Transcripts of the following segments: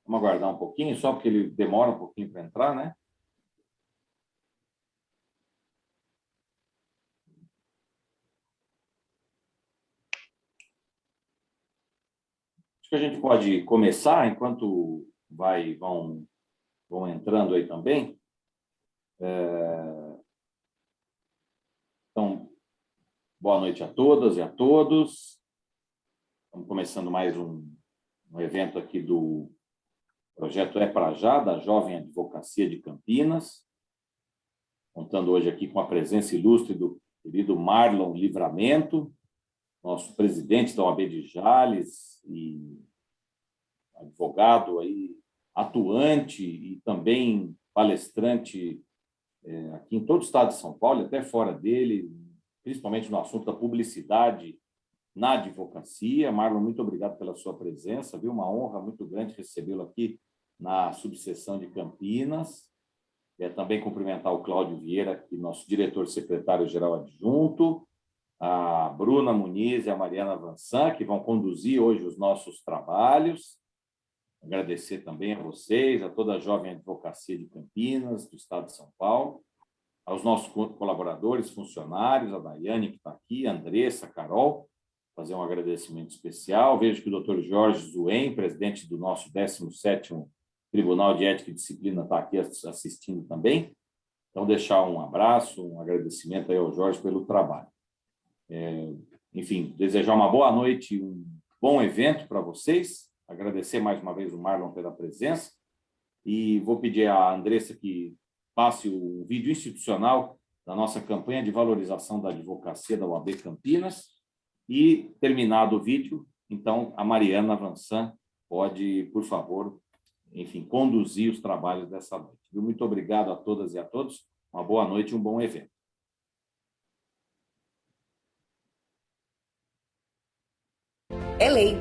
Vamos aguardar um pouquinho, só porque ele demora um pouquinho para entrar, né? Acho que a gente pode começar, enquanto vão entrando aí também. Então, boa noite a todas e a todos. Estamos começando mais um evento aqui do projeto É Pra Já, da Jovem Advocacia de Campinas, contando hoje aqui com a presença ilustre do querido Marlon Livramento, nosso presidente da OAB de Jales e advogado aí, atuante e também palestrante aqui em todo o estado de São Paulo, até fora dele, principalmente no assunto da publicidade na advocacia. Marlon, muito obrigado pela sua presença, viu? Uma honra muito grande recebê-lo aqui na subseção de Campinas. Também cumprimentar o Cláudio Vieira, aqui, nosso diretor-secretário-geral adjunto, a Bruna Muniz e a Mariana Vansan, que vão conduzir hoje os nossos trabalhos. Agradecer também a vocês, a toda a Jovem Advocacia de Campinas, do estado de São Paulo, aos nossos colaboradores, funcionários, a Daiane, que está aqui, a Andressa, a Carol, fazer um agradecimento especial. Vejo que o doutor Jorge Zuen, presidente do nosso 17º Tribunal de Ética e Disciplina, está aqui assistindo também. Então, deixar um abraço, um agradecimento aí ao Jorge pelo trabalho. Enfim, desejar uma boa noite, um bom evento para vocês. Agradecer mais uma vez o Marlon pela presença. E vou pedir à Andressa que passe o vídeo institucional da nossa campanha de valorização da advocacia da OAB Campinas. E, terminado o vídeo, então, a Mariana Vansan pode, por favor, enfim, conduzir os trabalhos dessa noite. Muito obrigado a todas e a todos. Uma boa noite e um bom evento. É lei.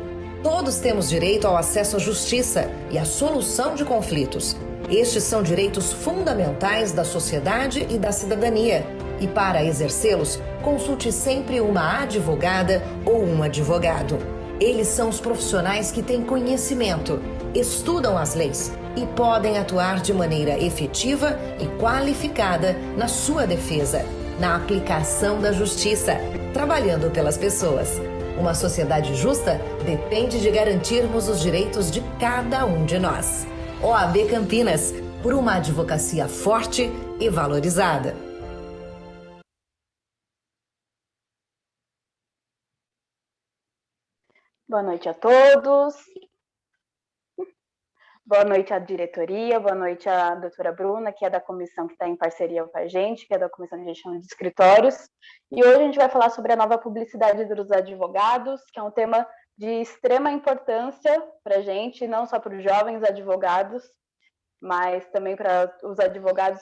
Todos temos direito ao acesso à justiça e à solução de conflitos. Estes são direitos fundamentais da sociedade e da cidadania. E para exercê-los, consulte sempre uma advogada ou um advogado. Eles são os profissionais que têm conhecimento, estudam as leis e podem atuar de maneira efetiva e qualificada na sua defesa, na aplicação da justiça, trabalhando pelas pessoas. Uma sociedade justa depende de garantirmos os direitos de cada um de nós. OAB Campinas, por uma advocacia forte e valorizada. Boa noite a todos. Boa noite à diretoria, boa noite à doutora Bruna, que é da comissão que está em parceria com a gente, que é da Comissão de Gestão de Escritórios. E hoje a gente vai falar sobre a nova publicidade dos advogados, que é um tema de extrema importância para a gente, não só para os jovens advogados, mas também para os advogados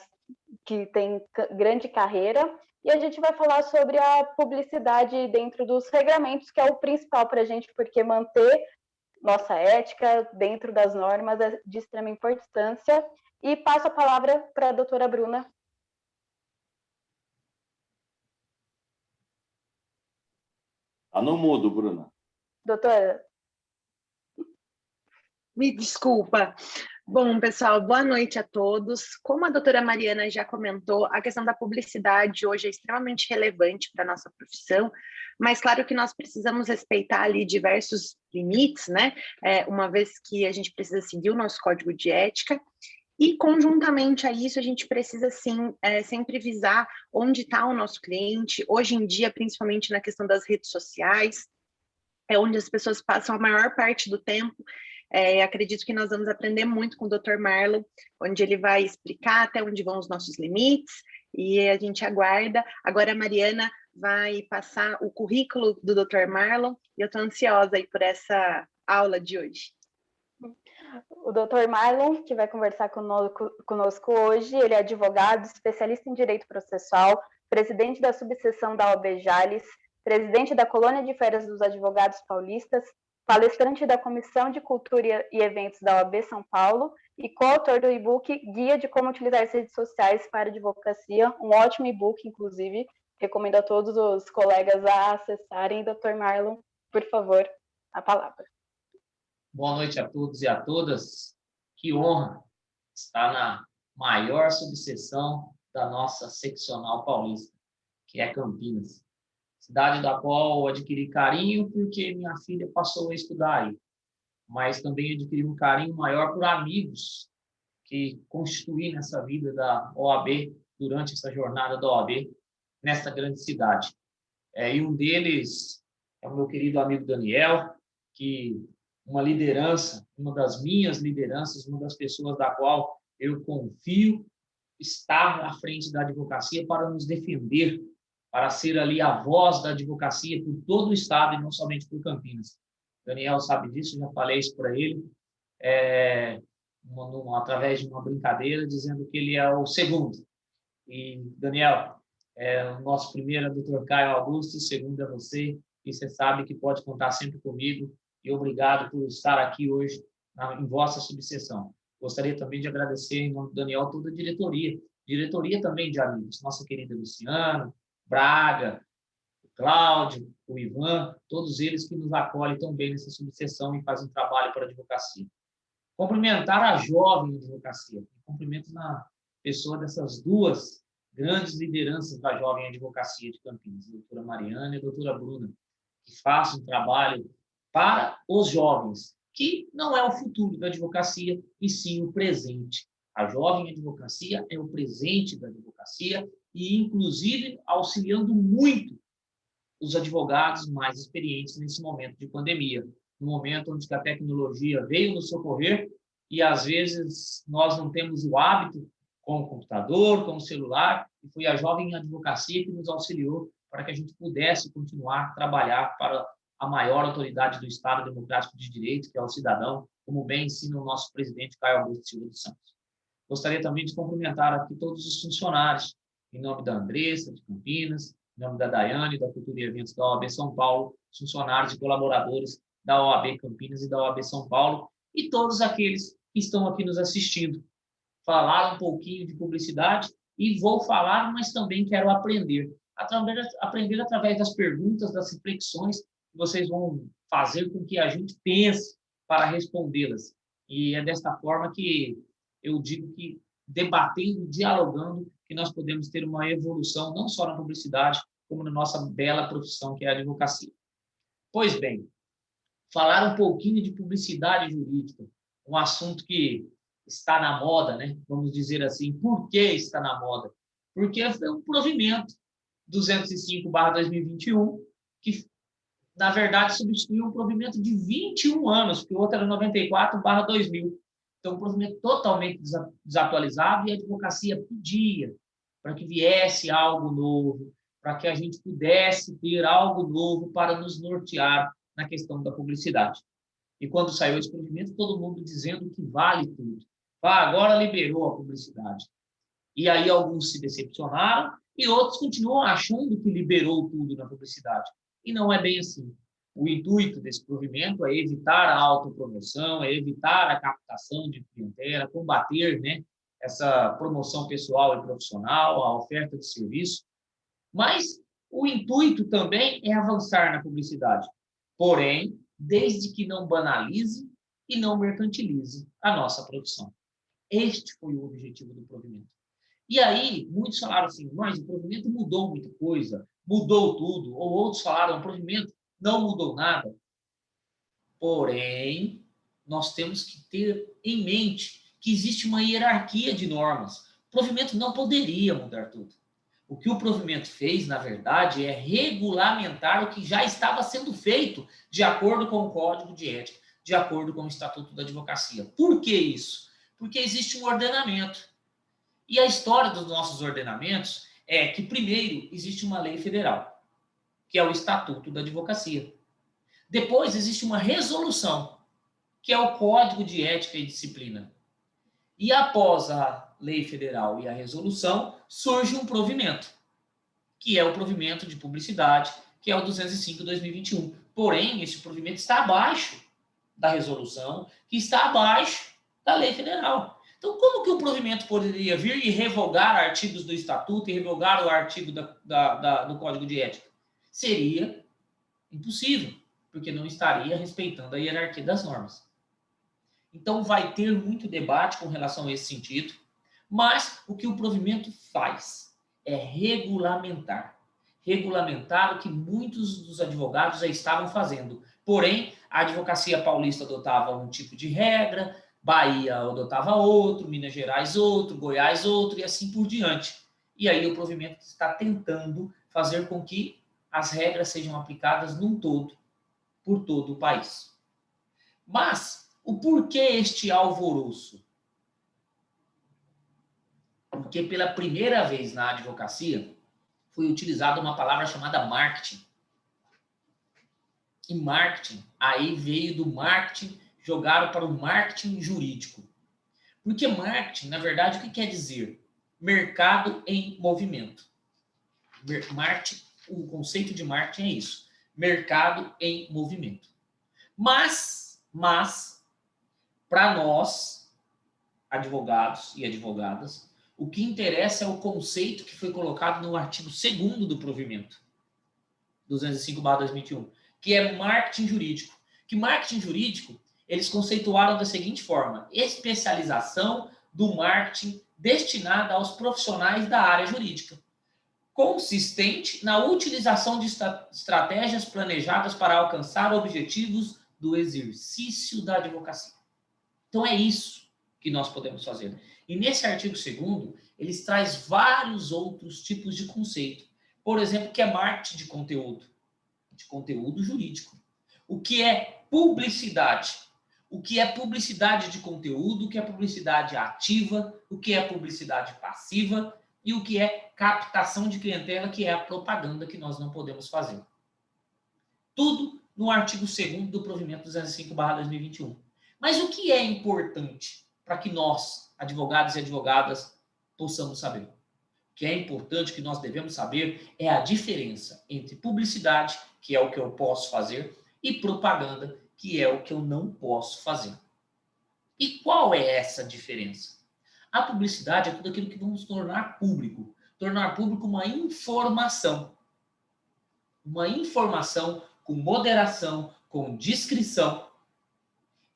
que têm grande carreira. E a gente vai falar sobre a publicidade dentro dos regramentos, que é o principal para a gente, porque manter nossa ética dentro das normas é de extrema importância. E passo a palavra para a doutora Bruna. Está no mudo, Bruna. Doutora. Me desculpa. Bom, pessoal, boa noite a todos. Como a doutora Mariana já comentou, a questão da publicidade hoje é extremamente relevante para a nossa profissão, mas claro que nós precisamos respeitar ali diversos limites, né? Uma vez que a gente precisa seguir o nosso código de ética, e conjuntamente a isso a gente precisa sim sempre visar onde está o nosso cliente. Hoje em dia, principalmente na questão das redes sociais, é onde as pessoas passam a maior parte do tempo. Acredito que nós vamos aprender muito com o Dr. Marlon, onde ele vai explicar até onde vão os nossos limites, e a gente aguarda. Agora a Mariana vai passar o currículo do Dr. Marlon, e eu estou ansiosa aí por essa aula de hoje. O Dr. Marlon, que vai conversar conosco hoje, ele é advogado, especialista em direito processual, presidente da subseção da OAB Jales, presidente da Colônia de Férias dos Advogados Paulistas, palestrante da Comissão de Cultura e Eventos da OAB São Paulo e coautor do e-book Guia de Como Utilizar as Redes Sociais para a Advocacia, um ótimo e-book, inclusive. Recomendo a todos os colegas a acessarem. Dr. Marlon, por favor, a palavra. Boa noite a todos e a todas. Que honra estar na maior subseção da nossa seccional paulista, que é Campinas. Cidade da qual eu adquiri carinho porque minha filha passou a estudar aí, mas também adquiri um carinho maior por amigos que constituí nessa vida da OAB, durante essa jornada da OAB, nessa grande cidade. E um deles é o meu querido amigo Daniel, que uma liderança, uma das minhas lideranças, uma das pessoas da qual eu confio, está à frente da advocacia para nos defender, para ser ali a voz da advocacia por todo o estado e não somente por Campinas. Daniel sabe disso, já falei isso para ele, através de uma brincadeira, dizendo que ele é o segundo. E, Daniel, o nosso primeiro é o Dr. Caio Augusto, o segundo é você, e você sabe que pode contar sempre comigo, e obrigado por estar aqui hoje em vossa subseção. Gostaria também de agradecer, em nome do Daniel, toda a diretoria também de amigos, nossa querida Luciana, Braga, o Cláudio, o Ivan, todos eles que nos acolhem tão bem nessa subseção e fazem um trabalho para a advocacia. Cumprimentar a jovem advocacia, cumprimento na pessoa dessas duas grandes lideranças da jovem advocacia de Campinas, a doutora Mariana e a doutora Bruna, que fazem um trabalho para os jovens, que não é o futuro da advocacia, e sim o presente. A jovem advocacia é o presente da advocacia e, inclusive, auxiliando muito os advogados mais experientes nesse momento de pandemia, no momento onde a tecnologia veio nos socorrer e, às vezes, nós não temos o hábito com o computador, com o celular, e foi a jovem advocacia que nos auxiliou para que a gente pudesse continuar a trabalhar para a maior autoridade do Estado Democrático de Direito, que é o cidadão, como bem ensina o nosso presidente Caio Augusto Silva dos Santos. Gostaria também de cumprimentar aqui todos os funcionários, em nome da Andressa, de Campinas, em nome da Daiane, da Cultura e Eventos da OAB São Paulo, os funcionários e colaboradores da OAB Campinas e da OAB São Paulo, e todos aqueles que estão aqui nos assistindo. Falar um pouquinho de publicidade e vou falar, mas também quero aprender. Aprender através das perguntas, das reflexões que vocês vão fazer com que a gente pense para respondê-las. E é desta forma que eu digo que, debatendo, dialogando, que nós podemos ter uma evolução, não só na publicidade, como na nossa bela profissão, que é a advocacia. Pois bem, falar um pouquinho de publicidade jurídica, um assunto que está na moda, né? Vamos dizer assim. Por que está na moda? Porque foi um provimento 205/2021, que, na verdade, substituiu um provimento de 21 anos, porque o outro era 94/2000. Então, um provimento totalmente desatualizado, e a advocacia pedia para que viesse algo novo, para que a gente pudesse ter algo novo para nos nortear na questão da publicidade. E quando saiu esse provimento, todo mundo dizendo que vale tudo. Agora liberou a publicidade. E aí alguns se decepcionaram e outros continuam achando que liberou tudo na publicidade. E não é bem assim. O intuito desse provimento é evitar a autopromoção, é evitar a captação de clientela, combater, né, essa promoção pessoal e profissional, a oferta de serviço. Mas o intuito também é avançar na publicidade. Porém, desde que não banalize e não mercantilize a nossa produção. Este foi o objetivo do provimento. E aí, muitos falaram assim, mas o provimento mudou muita coisa, mudou tudo. Ou outros falaram, o provimento não mudou nada. Porém, nós temos que ter em mente que existe uma hierarquia de normas. O provimento não poderia mudar tudo. O que o provimento fez, na verdade, é regulamentar o que já estava sendo feito de acordo com o Código de Ética, de acordo com o Estatuto da Advocacia. Por que isso? Porque existe um ordenamento. E a história dos nossos ordenamentos é que, primeiro, existe uma lei federal, que é o Estatuto da Advocacia. Depois, existe uma resolução, que é o Código de Ética e Disciplina. E após a lei federal e a resolução, surge um provimento, que é o provimento de publicidade, que é o 205/2021. Porém, esse provimento está abaixo da resolução, que está abaixo da lei federal. Então, como que o provimento poderia vir e revogar artigos do Estatuto e revogar o artigo do Código de Ética? Seria impossível, porque não estaria respeitando a hierarquia das normas. Então, vai ter muito debate com relação a esse sentido, mas o que o provimento faz é regulamentar o que muitos dos advogados já estavam fazendo. Porém, a advocacia paulista adotava um tipo de regra, Bahia adotava outro, Minas Gerais outro, Goiás outro, e assim por diante. E aí o provimento está tentando fazer com que as regras sejam aplicadas num todo, por todo o país. Mas, o porquê este alvoroço? Porque pela primeira vez na advocacia foi utilizada uma palavra chamada marketing. E marketing, aí veio do marketing, jogaram para o marketing jurídico. Porque marketing, na verdade, o que quer dizer? Mercado em movimento. Marketing, o conceito de marketing é isso. Mercado em movimento. Mas para nós, advogados e advogadas, o que interessa é o conceito que foi colocado no artigo 2º do provimento, 205/2021, que é marketing jurídico. Que marketing jurídico, eles conceituaram da seguinte forma: especialização do marketing destinada aos profissionais da área jurídica, consistente na utilização de estratégias planejadas para alcançar objetivos do exercício da advocacia. Então, é isso que nós podemos fazer. E nesse artigo 2º, eles traz vários outros tipos de conceito. Por exemplo, que é marketing de conteúdo jurídico. O que é publicidade? O que é publicidade de conteúdo? O que é publicidade ativa? O que é publicidade passiva? E o que é captação de clientela, que é a propaganda que nós não podemos fazer. Tudo no artigo 2º do provimento 205/2021. Mas o que é importante para que nós, advogados e advogadas, possamos saber? O que é importante, que nós devemos saber, é a diferença entre publicidade, que é o que eu posso fazer, e propaganda, que é o que eu não posso fazer. E qual é essa diferença? A publicidade é tudo aquilo que vamos tornar público. Tornar público uma informação. Uma informação com moderação, com discrição.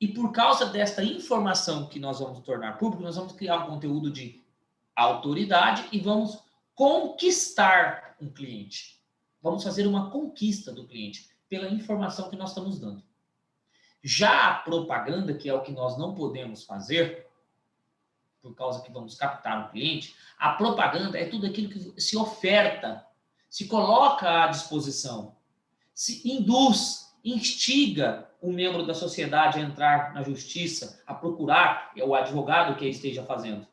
E por causa desta informação que nós vamos tornar público, nós vamos criar um conteúdo de autoridade e vamos conquistar um cliente. Vamos fazer uma conquista do cliente pela informação que nós estamos dando. Já a propaganda, que é o que nós não podemos fazer, por causa que vamos captar um cliente, a propaganda é tudo aquilo que se oferta, se coloca à disposição, se induz, instiga um membro da sociedade a entrar na justiça, a procurar o advogado que esteja fazendo.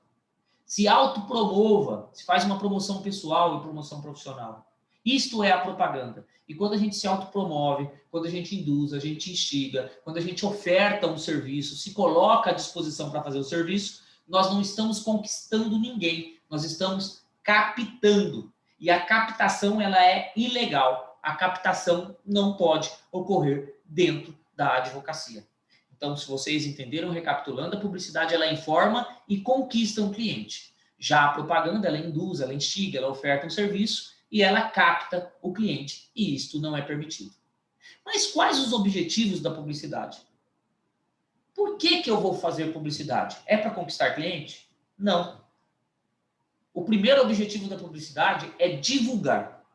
Se autopromova, se faz uma promoção pessoal e promoção profissional. Isto é a propaganda. E quando a gente se autopromove, quando a gente induz, a gente instiga, quando a gente oferta um serviço, se coloca à disposição para fazer o serviço, nós não estamos conquistando ninguém, nós estamos captando. E a captação, ela é ilegal. A captação não pode ocorrer dentro da advocacia. Então, se vocês entenderam, recapitulando, a publicidade ela informa e conquista um cliente. Já a propaganda, ela induz, ela instiga, ela oferta um serviço e ela capta o cliente. E isto não é permitido. Mas quais os objetivos da publicidade? Por que eu vou fazer publicidade? É para conquistar cliente? Não. O primeiro objetivo da publicidade é divulgar.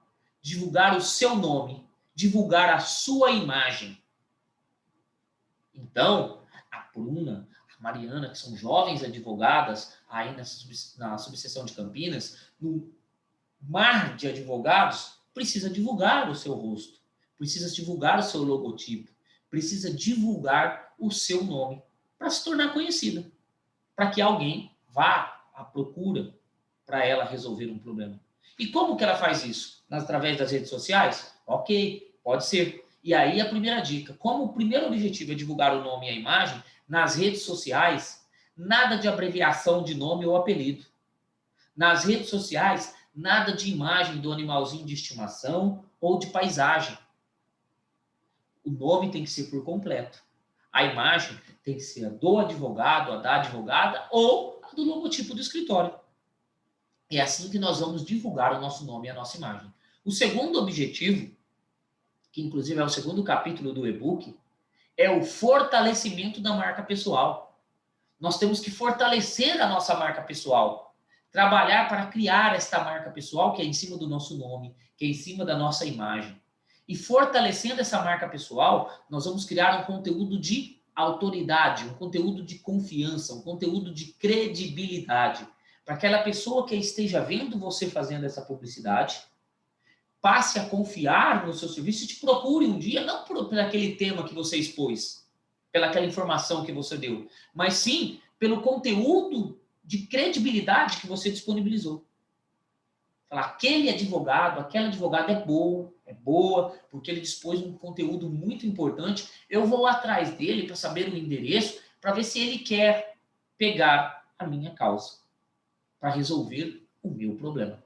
Divulgar o seu nome, divulgar a sua imagem. Então, a Bruna, a Mariana, que são jovens advogadas aí na subseção de Campinas, no mar de advogados, precisa divulgar o seu rosto, precisa divulgar o seu logotipo, precisa divulgar o seu nome para se tornar conhecida, para que alguém vá à procura para ela resolver um problema. E como que ela faz isso? Através das redes sociais? Ok, pode ser. E aí a primeira dica, como o primeiro objetivo é divulgar o nome e a imagem, nas redes sociais, nada de abreviação de nome ou apelido. Nas redes sociais, nada de imagem do animalzinho de estimação ou de paisagem. O nome tem que ser por completo. A imagem tem que ser a do advogado, a da advogada ou a do logotipo do escritório. É assim que nós vamos divulgar o nosso nome e a nossa imagem. O segundo objetivo, que inclusive é o segundo capítulo do e-book, é o fortalecimento da marca pessoal. Nós temos que fortalecer a nossa marca pessoal, trabalhar para criar esta marca pessoal que é em cima do nosso nome, que é em cima da nossa imagem. E fortalecendo essa marca pessoal, nós vamos criar um conteúdo de autoridade, um conteúdo de confiança, um conteúdo de credibilidade, para aquela pessoa que esteja vendo você fazendo essa publicidade, passe a confiar no seu serviço e te procure um dia, não por aquele tema que você expôs, pelaquela informação que você deu, mas sim pelo conteúdo de credibilidade que você disponibilizou. Falar, aquele advogado, aquela advogada é boa, porque ele dispôs de um conteúdo muito importante, eu vou atrás dele para saber o endereço, para ver se ele quer pegar a minha causa, para resolver o meu problema.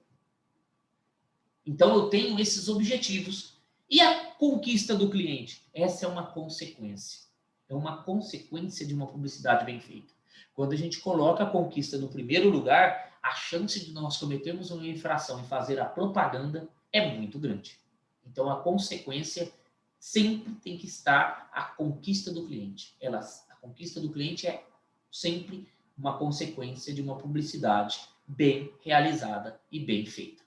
Então, eu tenho esses objetivos. E a conquista do cliente? Essa é uma consequência. É uma consequência de uma publicidade bem feita. Quando a gente coloca a conquista no primeiro lugar, a chance de nós cometermos uma infração e fazer a propaganda é muito grande. Então, a consequência sempre tem que estar a conquista do cliente. A conquista do cliente é sempre uma consequência de uma publicidade bem realizada e bem feita.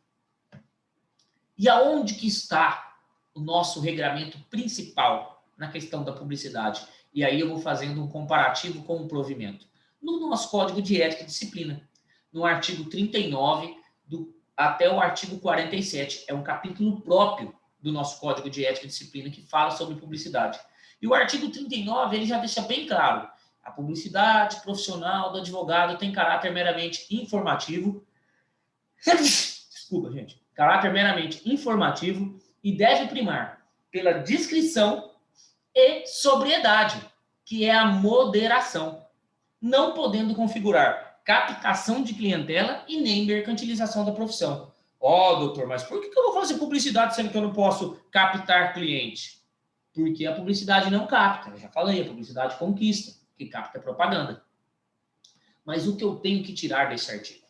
E aonde que está o nosso regramento principal na questão da publicidade? E aí eu vou fazendo um comparativo com o provimento. No nosso Código de Ética e Disciplina, no artigo 39 até o artigo 47. É um capítulo próprio do nosso Código de Ética e Disciplina que fala sobre publicidade. E o artigo 39, ele já deixa bem claro: a publicidade profissional do advogado tem caráter meramente informativo. Desculpa, gente. Caráter meramente informativo e deve primar pela discrição e sobriedade, que é a moderação, não podendo configurar captação de clientela e nem mercantilização da profissão. Doutor, mas por que eu vou fazer publicidade sendo que eu não posso captar cliente? Porque a publicidade não capta. Eu já falei, a publicidade conquista, que capta é propaganda. Mas o que eu tenho que tirar desse artigo?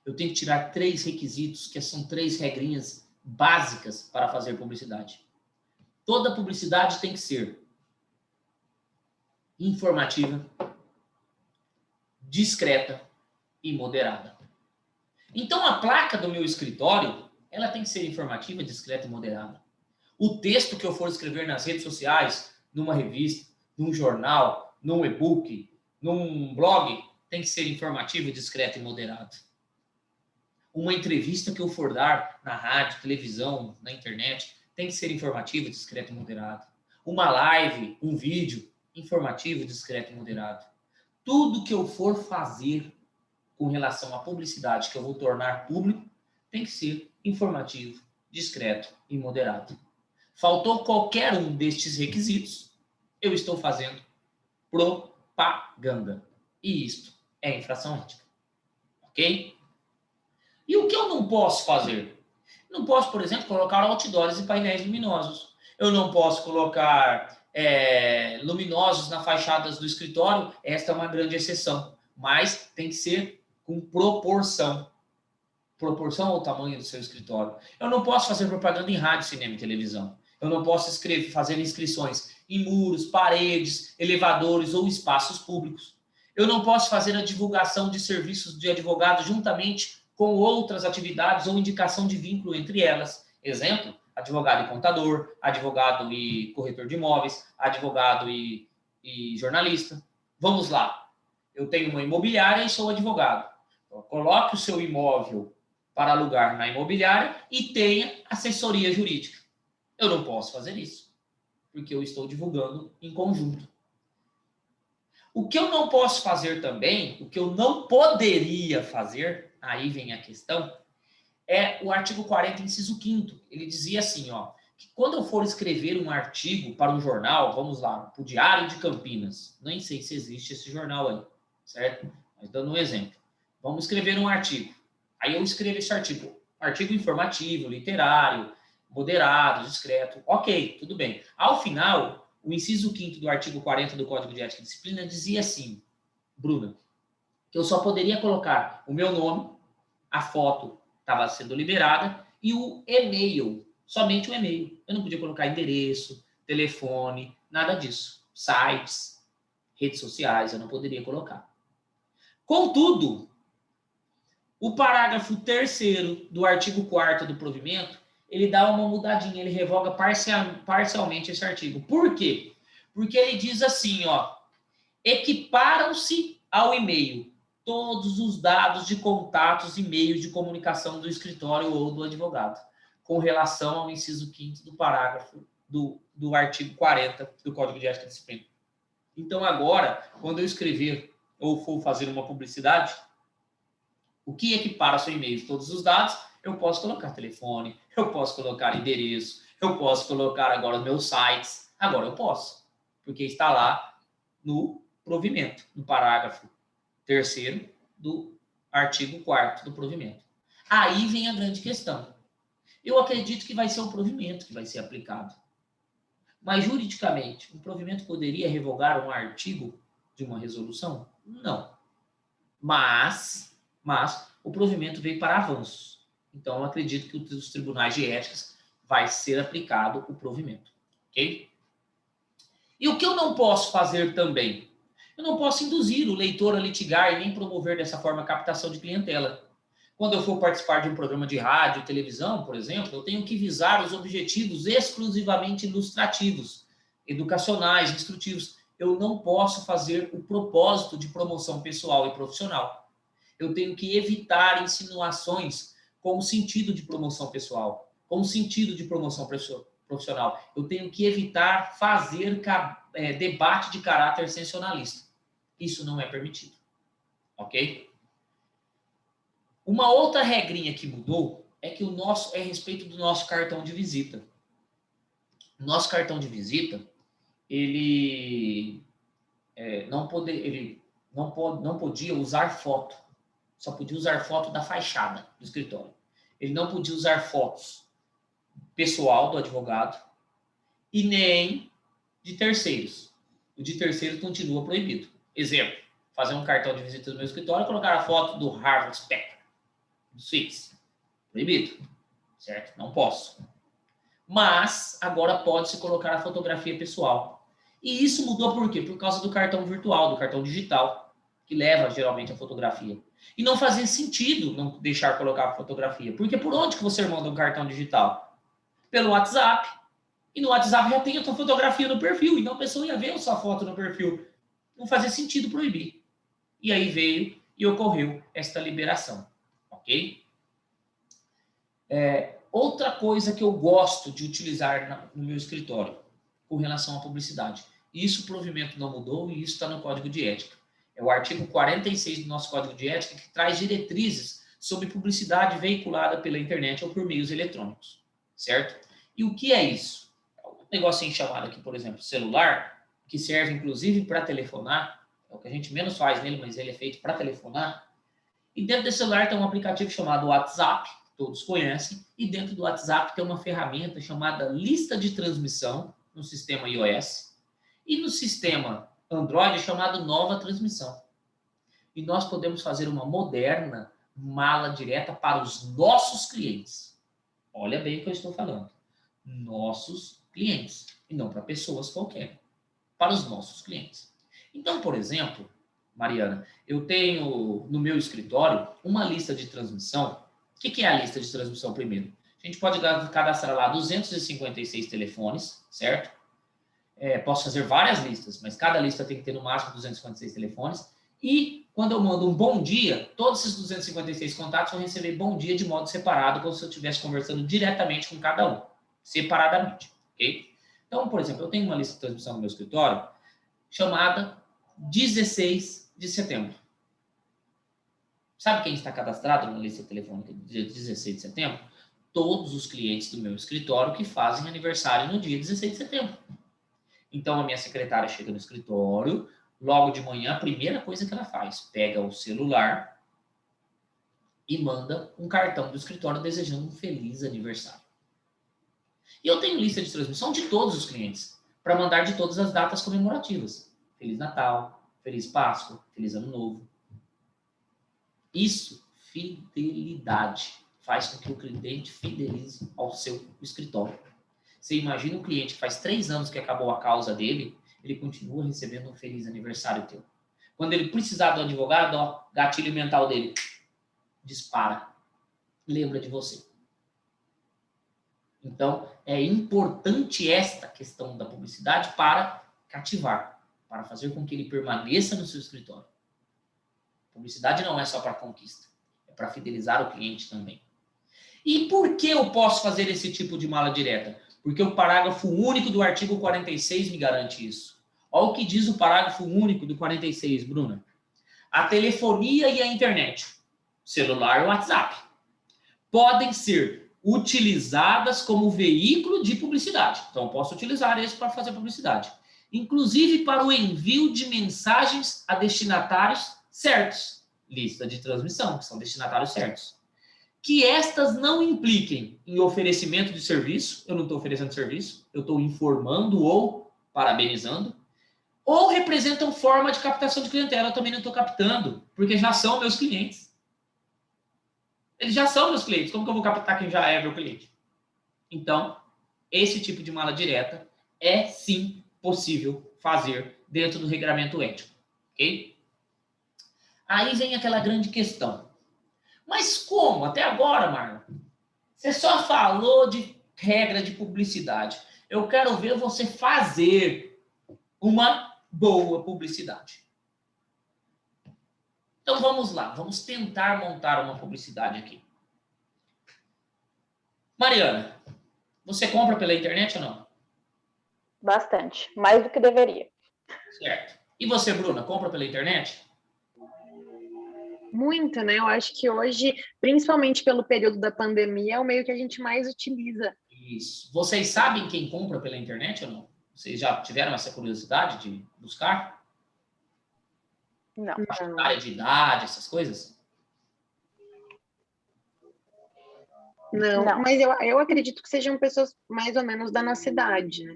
Eu tenho que tirar 3 requisitos, que são 3 regrinhas básicas para fazer publicidade. Toda publicidade tem que ser informativa, discreta e moderada. Então, a placa do meu escritório, ela tem que ser informativa, discreta e moderada. O texto que eu for escrever nas redes sociais, numa revista, num jornal, num e-book, num blog, tem que ser informativo, discreto e moderado. Uma entrevista que eu for dar na rádio, televisão, na internet, tem que ser informativo, discreto e moderado. Uma live, um vídeo, informativo, discreto e moderado. Tudo que eu for fazer com relação à publicidade que eu vou tornar público, tem que ser informativo, discreto e moderado. Faltou qualquer um destes requisitos, eu estou fazendo propaganda. E isto é infração ética. Ok? E o que eu não posso fazer? Não posso, por exemplo, colocar outdoors e painéis luminosos. Eu não posso colocar luminosos nas fachadas do escritório. Esta é uma grande exceção. Mas tem que ser com proporção. Proporção ao tamanho do seu escritório. Eu não posso fazer propaganda em rádio, cinema e televisão. Eu não posso fazer inscrições em muros, paredes, elevadores ou espaços públicos. Eu não posso fazer a divulgação de serviços de advogado juntamente com outras atividades ou indicação de vínculo entre elas. Exemplo, advogado e contador, advogado e corretor de imóveis, advogado e jornalista. Vamos lá. Eu tenho uma imobiliária e sou advogado. Então, coloque o seu imóvel para alugar na imobiliária e tenha assessoria jurídica. Eu não posso fazer isso, porque eu estou divulgando em conjunto. O que eu não posso fazer também, o que eu não poderia fazer, aí vem a questão, é o artigo 40, inciso 5º. Ele dizia assim, que quando eu for escrever um artigo para um jornal, vamos lá, para o Diário de Campinas, nem sei se existe esse jornal aí, certo? Mas dando um exemplo. Vamos escrever um artigo. Aí eu escrevo esse artigo informativo, literário, moderado, discreto. Ok, tudo bem. Ao final, o inciso 5º do artigo 40 do Código de Ética e Disciplina dizia assim, Bruna, que eu só poderia colocar o meu nome, a foto estava sendo liberada, e o e-mail, somente o e-mail. Eu não podia colocar endereço, telefone, nada disso. Sites. Redes sociais eu não poderia colocar. Contudo, o parágrafo 3º do artigo 4º do provimento, ele dá uma mudadinha, ele revoga parcialmente esse artigo. Por quê? Porque ele diz assim, ó, equiparam-se ao e-mail todos os dados de contatos e meios de comunicação do escritório ou do advogado, com relação ao inciso 5º do parágrafo do artigo 40 do Código de Ética e Disciplina. Então, agora, quando eu escrever ou for fazer uma publicidade, o que equipara ao seu e-mail todos os dados, eu posso colocar telefone, eu posso colocar endereço, eu posso colocar agora os meus sites. Agora eu posso, porque está lá no provimento, no parágrafo 3º do artigo 4º do provimento. Aí vem a grande questão. Eu acredito que vai ser o provimento que vai ser aplicado. Mas, juridicamente, o provimento poderia revogar um artigo de uma resolução? Não. Mas o provimento veio para avanços. Então, eu acredito que os tribunais de éticas vai ser aplicado o provimento. Ok? E o que eu não posso fazer também? Eu não posso induzir o leitor a litigar e nem promover dessa forma a captação de clientela. Quando eu for participar de um programa de rádio e televisão, por exemplo, eu tenho que visar os objetivos exclusivamente ilustrativos, educacionais, instrutivos. Eu não posso fazer o propósito de promoção pessoal e profissional. Eu tenho que evitar insinuações com o sentido de promoção pessoal, com o sentido de promoção profissional. Eu tenho que evitar fazer debate de caráter sensacionalista. Isso não é permitido. Ok? Uma outra regrinha que mudou é que a respeito do nosso cartão de visita. Nosso cartão de visita, ele não podia usar foto. Só podia usar foto da fachada do escritório. Ele não podia usar fotos pessoal do advogado e nem de terceiros. O de terceiros continua proibido. Exemplo, fazer um cartão de visita no meu escritório e colocar a foto do Harvard Spectre, do Suíça. Proibido. Certo? Não posso. Mas agora pode-se colocar a fotografia pessoal. E isso mudou por quê? Por causa do cartão virtual, do cartão digital, que leva geralmente a fotografia. E não fazia sentido não deixar colocar a fotografia. Porque por onde que você manda um cartão digital? Pelo WhatsApp. E no WhatsApp já tem a tua fotografia no perfil. Então a pessoa ia ver a sua foto no perfil. Não fazia sentido proibir. E aí veio e ocorreu esta liberação. Ok? Outra coisa que eu gosto de utilizar no meu escritório com relação à publicidade. Isso o provimento não mudou e isso está no Código de Ética. É o artigo 46 do nosso Código de Ética que traz diretrizes sobre publicidade veiculada pela internet ou por meios eletrônicos. Certo? E o que é isso? É um negocinho chamado aqui, por exemplo, celular, que serve inclusive para telefonar. É o que a gente menos faz nele, mas ele é feito para telefonar. E dentro desse celular tem um aplicativo chamado WhatsApp, que todos conhecem, e dentro do WhatsApp tem uma ferramenta chamada lista de transmissão, no sistema iOS, e no sistema Android chamado nova transmissão. E nós podemos fazer uma moderna mala direta para os nossos clientes. Olha bem o que eu estou falando. Nossos clientes, e não para pessoas qualquer. Para os nossos clientes. Então, por exemplo, Mariana, eu tenho no meu escritório uma lista de transmissão. O que é a lista de transmissão primeiro? A gente pode cadastrar lá 256 telefones, certo? Posso fazer várias listas, mas cada lista tem que ter no máximo 256 telefones. E quando eu mando um bom dia, todos esses 256 contatos vão receber bom dia de modo separado, como se eu estivesse conversando diretamente com cada um, separadamente. Ok? Então, por exemplo, eu tenho uma lista de transmissão no meu escritório chamada 16 de setembro. Sabe quem está cadastrado na lista telefônica do dia 16 de setembro? Todos os clientes do meu escritório que fazem aniversário no dia 16 de setembro. Então, a minha secretária chega no escritório, logo de manhã, a primeira coisa que ela faz, pega o celular e manda um cartão do escritório desejando um feliz aniversário. E eu tenho lista de transmissão de todos os clientes, para mandar de todas as datas comemorativas. Feliz Natal, Feliz Páscoa, Feliz Ano Novo. Isso, fidelidade, faz com que o cliente fidelize ao seu escritório. Você imagina um cliente que faz 3 anos que acabou a causa dele, ele continua recebendo um feliz aniversário teu. Quando ele precisar do advogado, ó, gatilho mental dele dispara. Lembra de você. Então, é importante esta questão da publicidade para cativar, para fazer com que ele permaneça no seu escritório. Publicidade não é só para conquista, é para fidelizar o cliente também. E por que eu posso fazer esse tipo de mala direta? Porque o parágrafo único do artigo 46 me garante isso. Olha o que diz o parágrafo único do 46, Bruna. A telefonia e a internet, celular e WhatsApp, podem ser utilizadas como veículo de publicidade. Então, eu posso utilizar esse para fazer publicidade. Inclusive para o envio de mensagens a destinatários certos. Lista de transmissão, que são destinatários certos. Que estas não impliquem em oferecimento de serviço, eu não estou oferecendo serviço, eu estou informando ou parabenizando, ou representam forma de captação de clientela, eu também não estou captando, porque já são meus clientes. Eles já são meus clientes, como que eu vou captar quem já é meu cliente? Então, esse tipo de mala direta é sim possível fazer dentro do regramento ético, ok? Aí vem aquela grande questão. Mas como? Até agora, Marlon, você só falou de regra de publicidade. Eu quero ver você fazer uma boa publicidade. Então vamos lá, vamos tentar montar uma publicidade aqui. Mariana, você compra pela internet ou não? Bastante, mais do que deveria. Certo. E você, Bruna, compra pela internet? Muito, né? Eu acho que hoje, principalmente pelo período da pandemia, é o meio que a gente mais utiliza. Isso. Vocês sabem quem compra pela internet ou não? Vocês já tiveram essa curiosidade de buscar? Não. Área de idade, essas coisas? Não, Não. mas eu acredito que sejam pessoas mais ou menos da nossa idade, né?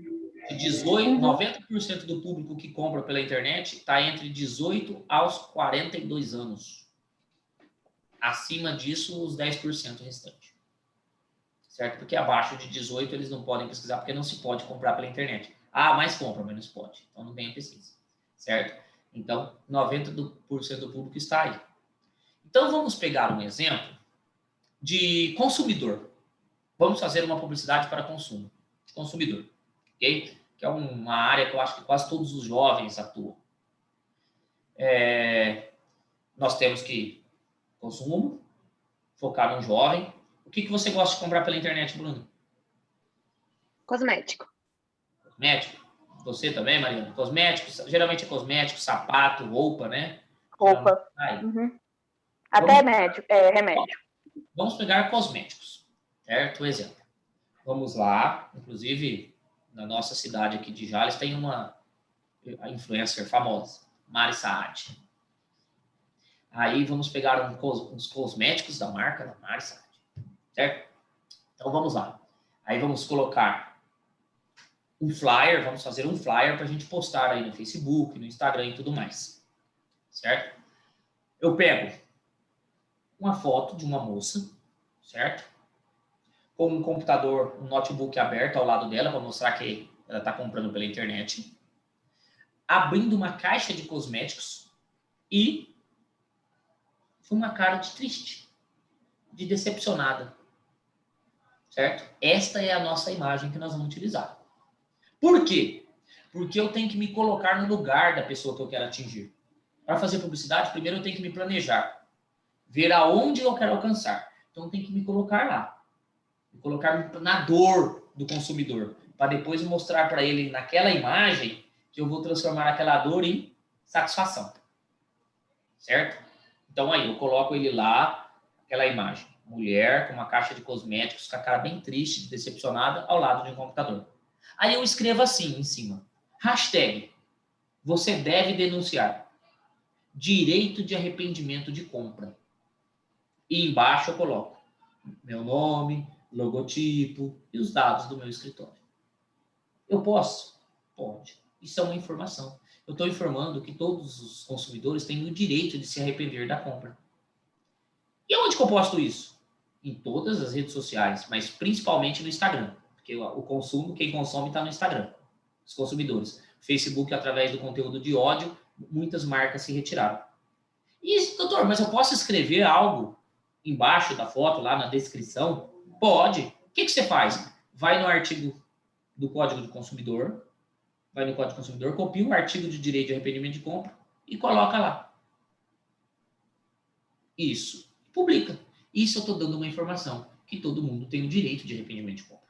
De 18, 90% do público que compra pela internet está entre 18 aos 42 anos. Acima disso, os 10% restantes. Certo? Porque abaixo de 18 eles não podem pesquisar, porque não se pode comprar pela internet. Ah, mais compra, menos pode. Então não tem a pesquisa. Certo? Então, 90% do público está aí. Então, vamos pegar um exemplo de consumidor. Vamos fazer uma publicidade para consumo. Consumidor. Ok? Que é uma área que eu acho que quase todos os jovens atuam. Nós temos que consumo, focar no jovem. O que você gosta de comprar pela internet, Bruno? Cosmético. Cosmético? Você também, Mariana? Cosméticos, geralmente é cosmético, sapato, roupa, né? Roupa. Até remédio. Vamos pegar cosméticos, certo? Exemplo. Vamos lá, inclusive na nossa cidade aqui de Jales tem uma influencer famosa, Mari Saad. Aí vamos pegar uns cosméticos da marca da Mari Saad, certo? Então vamos lá. Aí vamos colocar um flyer, vamos fazer um flyer para a gente postar aí no Facebook, no Instagram e tudo mais, certo? Eu pego uma foto de uma moça, certo? Com um computador, um notebook aberto ao lado dela para mostrar que ela está comprando pela internet, abrindo uma caixa de cosméticos e uma cara de triste, de decepcionada, certo? Esta é a nossa imagem que nós vamos utilizar. Por quê? Porque eu tenho que me colocar no lugar da pessoa que eu quero atingir. Para fazer publicidade, primeiro eu tenho que me planejar, ver aonde eu quero alcançar. Então eu tenho que me colocar lá, me colocar na dor do consumidor, para depois mostrar para ele naquela imagem que eu vou transformar aquela dor em satisfação, certo? Então aí eu coloco ele lá, aquela imagem, mulher com uma caixa de cosméticos, com a cara bem triste, decepcionada, ao lado de um computador. Aí eu escrevo assim em cima, hashtag, você deve denunciar, direito de arrependimento de compra. E embaixo eu coloco meu nome, logotipo e os dados do meu escritório. Eu posso? Pode. Isso é uma informação. Eu estou informando que todos os consumidores têm o direito de se arrepender da compra. E onde que eu posto isso? Em todas as redes sociais, mas principalmente no Instagram. Porque o consumo, quem consome está no Instagram. Os consumidores. Facebook, através do conteúdo de ódio, muitas marcas se retiraram. E, doutor, mas eu posso escrever algo embaixo da foto, lá na descrição? Pode. O que você faz? Vai no artigo do Código do Consumidor, vai no Código do Consumidor, copia o artigo de direito de arrependimento de compra e coloca lá. Isso. Publica. Isso eu estou dando uma informação, que todo mundo tem o direito de arrependimento de compra.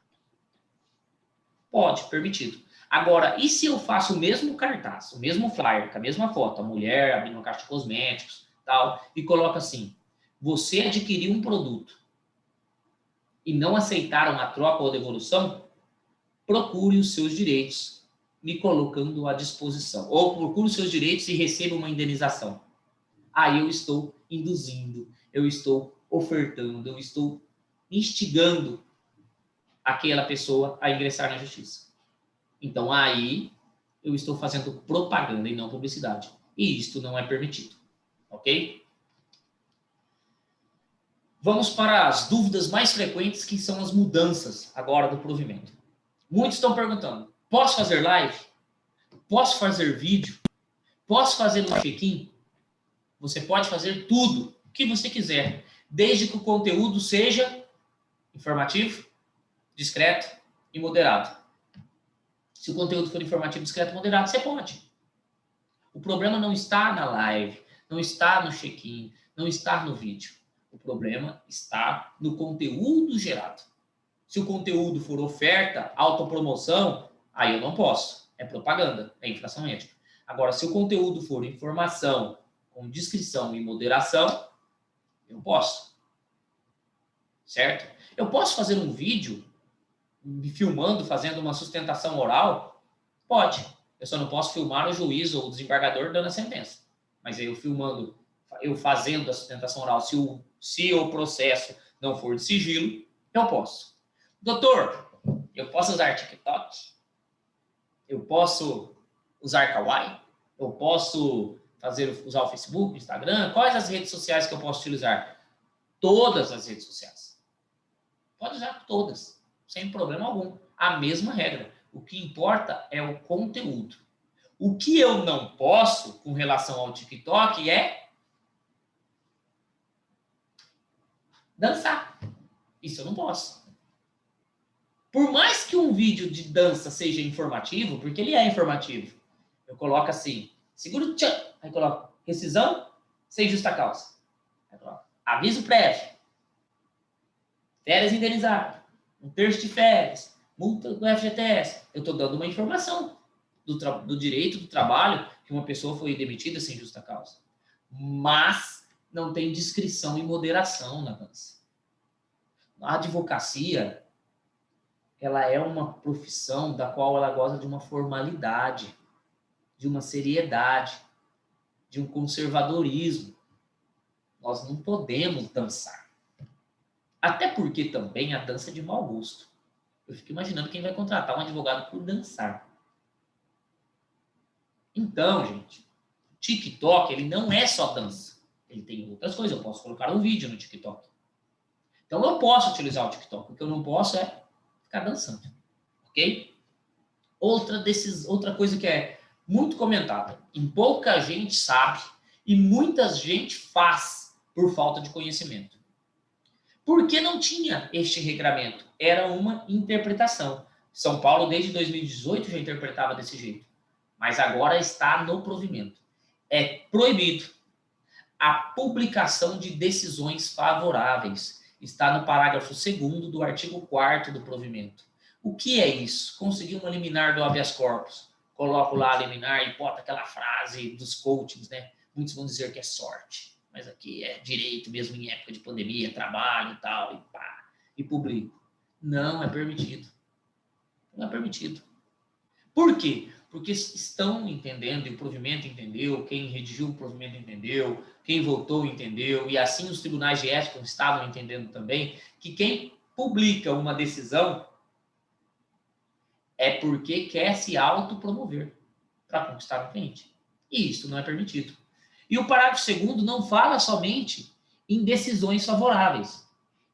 Pode, permitido. Agora, e se eu faço o mesmo cartaz, o mesmo flyer, com a mesma foto, a mulher abrindo uma caixa de cosméticos, tal, e coloca assim: você adquiriu um produto e não aceitar uma troca ou devolução, procure os seus direitos, me colocando à disposição. Ou procure os seus direitos e receba uma indenização. Aí eu estou induzindo, eu estou ofertando, eu estou instigando aquela pessoa a ingressar na justiça. Então, aí eu estou fazendo propaganda e não publicidade. E isto não é permitido. Ok? Vamos para as dúvidas mais frequentes, que são as mudanças agora do provimento. Muitos estão perguntando: posso fazer live? Posso fazer vídeo? Posso fazer um check-in? Você pode fazer tudo o que você quiser, desde que o conteúdo seja informativo, discreto e moderado. Se o conteúdo for informativo, discreto e moderado, você pode. O problema não está na live, não está no check-in, não está no vídeo. O problema está no conteúdo gerado. Se o conteúdo for oferta, autopromoção, aí eu não posso. É propaganda, é infração ética. Agora, se o conteúdo for informação, com descrição e moderação, eu posso. Certo? Eu posso fazer um vídeo me filmando, fazendo uma sustentação oral? Pode. Eu só não posso filmar o juiz ou o desembargador dando a sentença. Mas eu filmando, eu fazendo a sustentação oral, se o processo não for de sigilo, eu posso. Doutor, eu posso usar TikTok? Eu posso usar Kawaii? Eu posso usar o Facebook, o Instagram? Quais as redes sociais que eu posso utilizar? Todas as redes sociais. Pode usar todas, sem problema algum. A mesma regra. O que importa é o conteúdo. O que eu não posso, com relação ao TikTok, é dançar. Isso eu não posso. Por mais que um vídeo de dança seja informativo, porque ele é informativo, eu coloco assim, segura o tchan, aí coloco rescisão sem justa causa. Aí coloco aviso prévio, férias indenizadas, um terço de férias, multa do FGTS. Eu estou dando uma informação do direito do trabalho que uma pessoa foi demitida sem justa causa. Mas não tem discrição e moderação na dança. A advocacia, ela é uma profissão da qual ela goza de uma formalidade, de uma seriedade, de um conservadorismo. Nós não podemos dançar. Até porque também a dança é de mau gosto. Eu fico imaginando quem vai contratar um advogado por dançar. Então, gente, o TikTok, ele não é só dança. Ele tem outras coisas. Eu posso colocar um vídeo no TikTok. Então, eu posso utilizar o TikTok. O que eu não posso é ficar dançando. Ok? Outra coisa que é muito comentada. E pouca gente sabe e muita gente faz por falta de conhecimento. Porque não tinha este regramento. Era uma interpretação. São Paulo, desde 2018, já interpretava desse jeito. Mas agora está no provimento. É proibido a publicação de decisões favoráveis. Está no parágrafo 2º do artigo 4º do provimento. O que é isso? Conseguir uma liminar do habeas corpus. Coloco lá a liminar e bota aquela frase dos coachings, né? Muitos vão dizer que é sorte. Mas aqui é direito mesmo em época de pandemia, trabalho e tal, e pá, e publico. Não é permitido. Não é permitido. Por quê? Porque estão entendendo, e o provimento entendeu, quem redigiu o provimento entendeu, quem votou entendeu, e assim os tribunais de ética estavam entendendo também, que quem publica uma decisão é porque quer se autopromover para conquistar o cliente. E isso não é permitido. E o parágrafo 2º não fala somente em decisões favoráveis.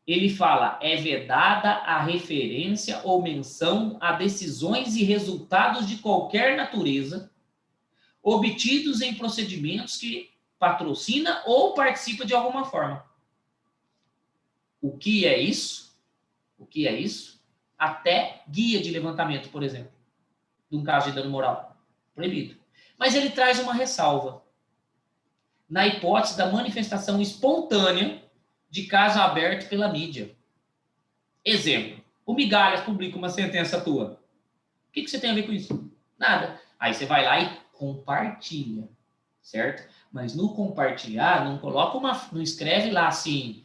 ele fala, é vedada a referência ou menção a decisões e resultados de qualquer natureza obtidos em procedimentos que patrocina ou participa de alguma forma. O que é isso? O que é isso? Até guia de levantamento, por exemplo, de um caso de dano moral. Proibido. Mas ele traz uma ressalva. Na hipótese da manifestação espontânea de caso aberto pela mídia. Exemplo, o Migalhas publica uma sentença tua. O que você tem a ver com isso? Nada. Aí você vai lá e compartilha, certo? Mas no compartilhar, não coloca não escreve lá assim,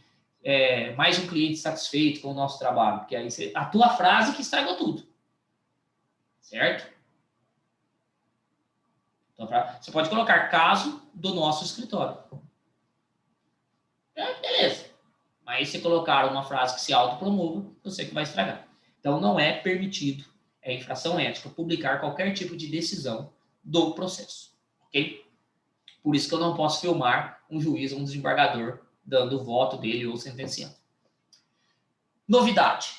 mais um cliente satisfeito com o nosso trabalho, porque aí a tua frase que estragou tudo, certo? Então, você pode colocar caso do nosso escritório. Beleza. Mas se colocar uma frase que se autopromova, você que vai estragar. Então, não é permitido, é infração ética, publicar qualquer tipo de decisão do processo. Ok? Por isso que eu não posso filmar um juiz ou um desembargador dando o voto dele ou sentenciando. Novidade.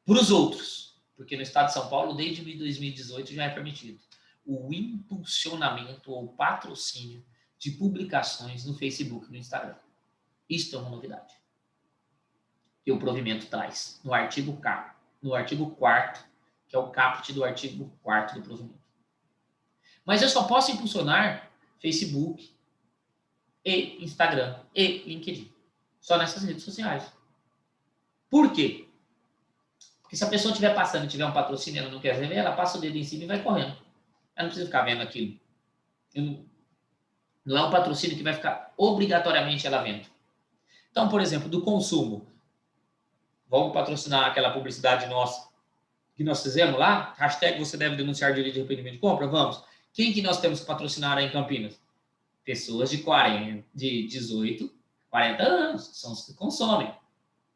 Para os outros, porque no estado de São Paulo, desde 2018, já é permitido o impulsionamento ou patrocínio de publicações no Facebook e no Instagram. Isto é uma novidade que o provimento traz no artigo 4º, que é o caput do artigo 4º do provimento. Mas eu só posso impulsionar Facebook e Instagram e LinkedIn. Só nessas redes sociais. Por quê? Porque se a pessoa estiver passando e tiver um patrocínio e ela não quer ver, ela passa o dedo em cima e vai correndo. Ela não precisa ficar vendo aquilo. Não é um patrocínio que vai ficar obrigatoriamente ela vendo. Então, por exemplo, do consumo. Vamos patrocinar aquela publicidade nossa que nós fizemos lá? Hashtag você deve denunciar direito de arrependimento de compra? Vamos. Quem que nós temos que patrocinar aí em Campinas? Pessoas de 18, 40 anos. São os que consomem.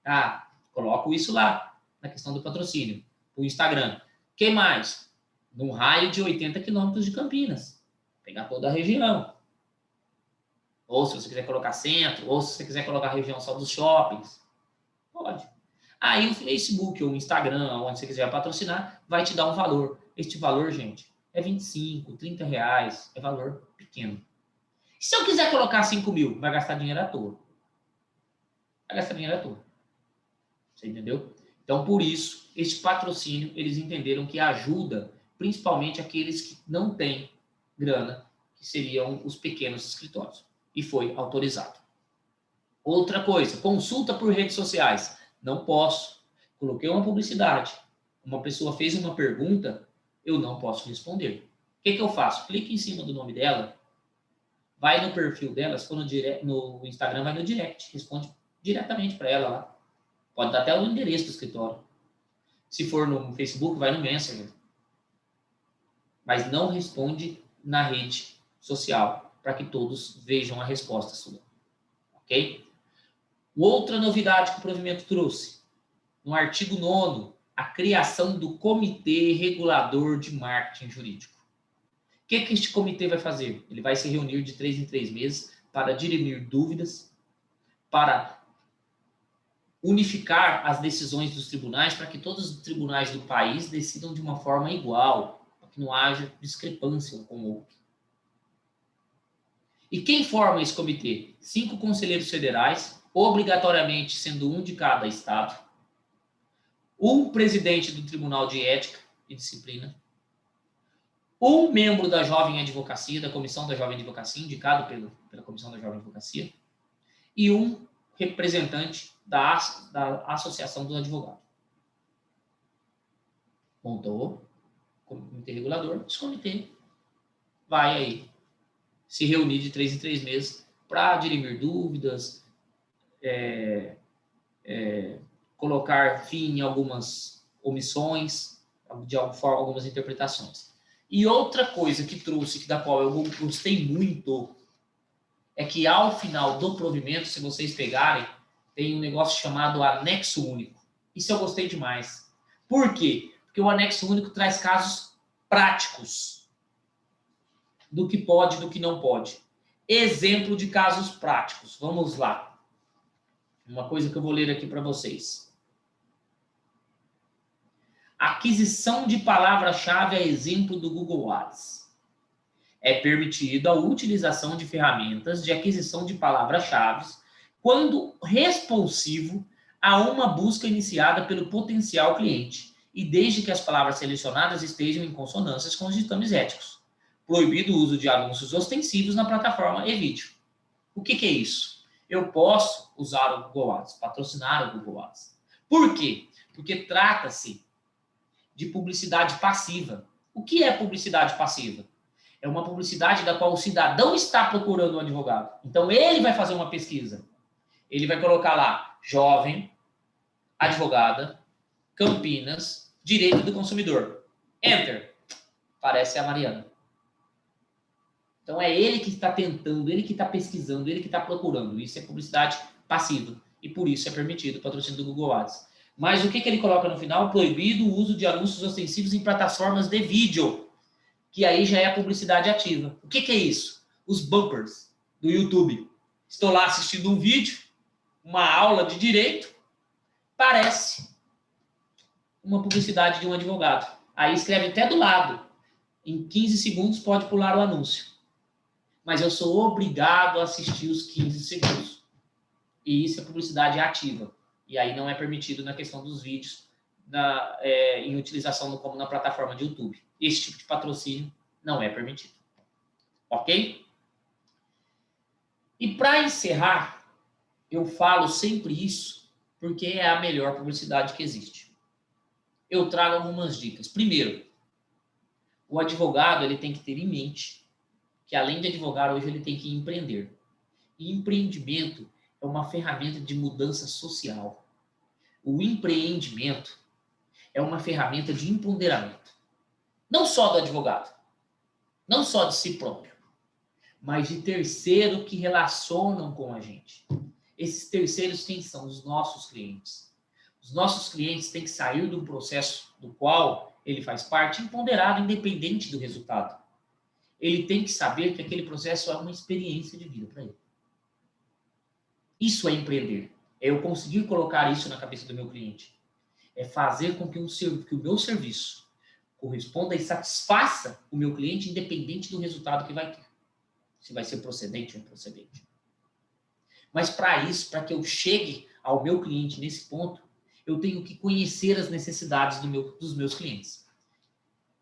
Tá? Coloco isso lá na questão do patrocínio. O Instagram. Quem mais? Num raio de 80 quilômetros de Campinas. Pegar toda a região. Ou se você quiser colocar centro, ou se você quiser colocar a região só dos shoppings. Pode. Aí o Facebook ou o Instagram, onde você quiser patrocinar, vai te dar um valor. Este valor, gente, é 25, 30 reais. É valor pequeno. Se eu quiser colocar 5 mil, vai gastar dinheiro à toa. Vai gastar dinheiro à toa. Você entendeu? Então, por isso, este patrocínio, eles entenderam que ajuda principalmente aqueles que não têm grana, que seriam os pequenos escritórios. E foi autorizado. Outra coisa, consulta por redes sociais. Não posso. Coloquei uma publicidade. Uma pessoa fez uma pergunta, eu não posso responder. O que eu faço? Clique em cima do nome dela, vai no perfil dela, se for no Instagram, vai no direct, responde diretamente para ela lá. Pode dar até o endereço do escritório. Se for no Facebook, vai no Messenger. Mas não responde na rede social, para que todos vejam a resposta sua. Ok? Outra novidade que o provimento trouxe, no artigo 9º, a criação do Comitê Regulador de Marketing Jurídico. O que este comitê vai fazer? Ele vai se reunir de 3 em 3 meses para dirimir dúvidas, para unificar as decisões dos tribunais, para que todos os tribunais do país decidam de uma forma igual, para que não haja discrepância um com o outro. E quem forma esse comitê? 5 conselheiros federais, obrigatoriamente sendo um de cada estado, um presidente do Tribunal de Ética e Disciplina, um membro da Jovem Advocacia, da Comissão da Jovem Advocacia, indicado pela Comissão da Jovem Advocacia, e um representante da Associação dos Advogados. Montou o comitê regulador, esse comitê vai aí se reunir de 3 em 3 meses para dirimir dúvidas, colocar fim em algumas omissões, de alguma forma, algumas interpretações. E outra coisa que trouxe, da qual eu gostei muito, é que ao final do provimento, se vocês pegarem, tem um negócio chamado anexo único. Isso eu gostei demais. Por quê? Porque o anexo único traz casos práticos do que pode e do que não pode. Exemplo de casos práticos. Vamos lá. Uma coisa que eu vou ler aqui para vocês. Aquisição de palavra-chave é exemplo do Google Ads. É permitida a utilização de ferramentas de aquisição de palavras-chave quando responsivo a uma busca iniciada pelo potencial cliente e desde que as palavras selecionadas estejam em consonância com os ditames éticos. Proibido o uso de anúncios ostensivos na plataforma e vídeo. O que é isso? Eu posso usar o Google Ads, patrocinar o Google Ads. Por quê? Porque trata-se de publicidade passiva. O que é publicidade passiva? É uma publicidade da qual o cidadão está procurando um advogado. Então, ele vai fazer uma pesquisa. Ele vai colocar lá, jovem, advogada, Campinas, direito do consumidor. Enter. Parece a Mariana. Então, é ele que está tentando, ele que está pesquisando, ele que está procurando. Isso é publicidade passiva. E por isso é permitido o patrocínio do Google Ads. Mas o que ele coloca no final? Proibido o uso de anúncios ostensivos em plataformas de vídeo. Que aí já é a publicidade ativa. O que é isso? Os bumpers do YouTube. Estou lá assistindo um vídeo, uma aula de direito, parece uma publicidade de um advogado. Aí escreve até do lado. Em 15 segundos pode pular o anúncio. Mas eu sou obrigado a assistir os 15 segundos. E isso é publicidade ativa. E aí não é permitido na questão dos vídeos em utilização como na plataforma de YouTube. Esse tipo de patrocínio não é permitido. Ok? E para encerrar, eu falo sempre isso, porque é a melhor publicidade que existe. Eu trago algumas dicas. Primeiro, o advogado ele tem que ter em mente que, além de advogar, hoje ele tem que empreender. E empreendimento é uma ferramenta de mudança social. O empreendimento é uma ferramenta de empoderamento. Não só do advogado, não só de si próprio, mas de terceiros que relacionam com a gente. Esses terceiros quem são? Os nossos clientes. Os nossos clientes têm que sair do processo do qual ele faz parte empoderado, independente do resultado. Ele tem que saber que aquele processo é uma experiência de vida para ele. Isso é empreender. É eu conseguir colocar isso na cabeça do meu cliente. É fazer com que o meu serviço corresponda e satisfaça o meu cliente, independente do resultado que vai ter. Se vai ser procedente ou improcedente. Mas para isso, para que eu chegue ao meu cliente nesse ponto, eu tenho que conhecer as necessidades dos meus clientes.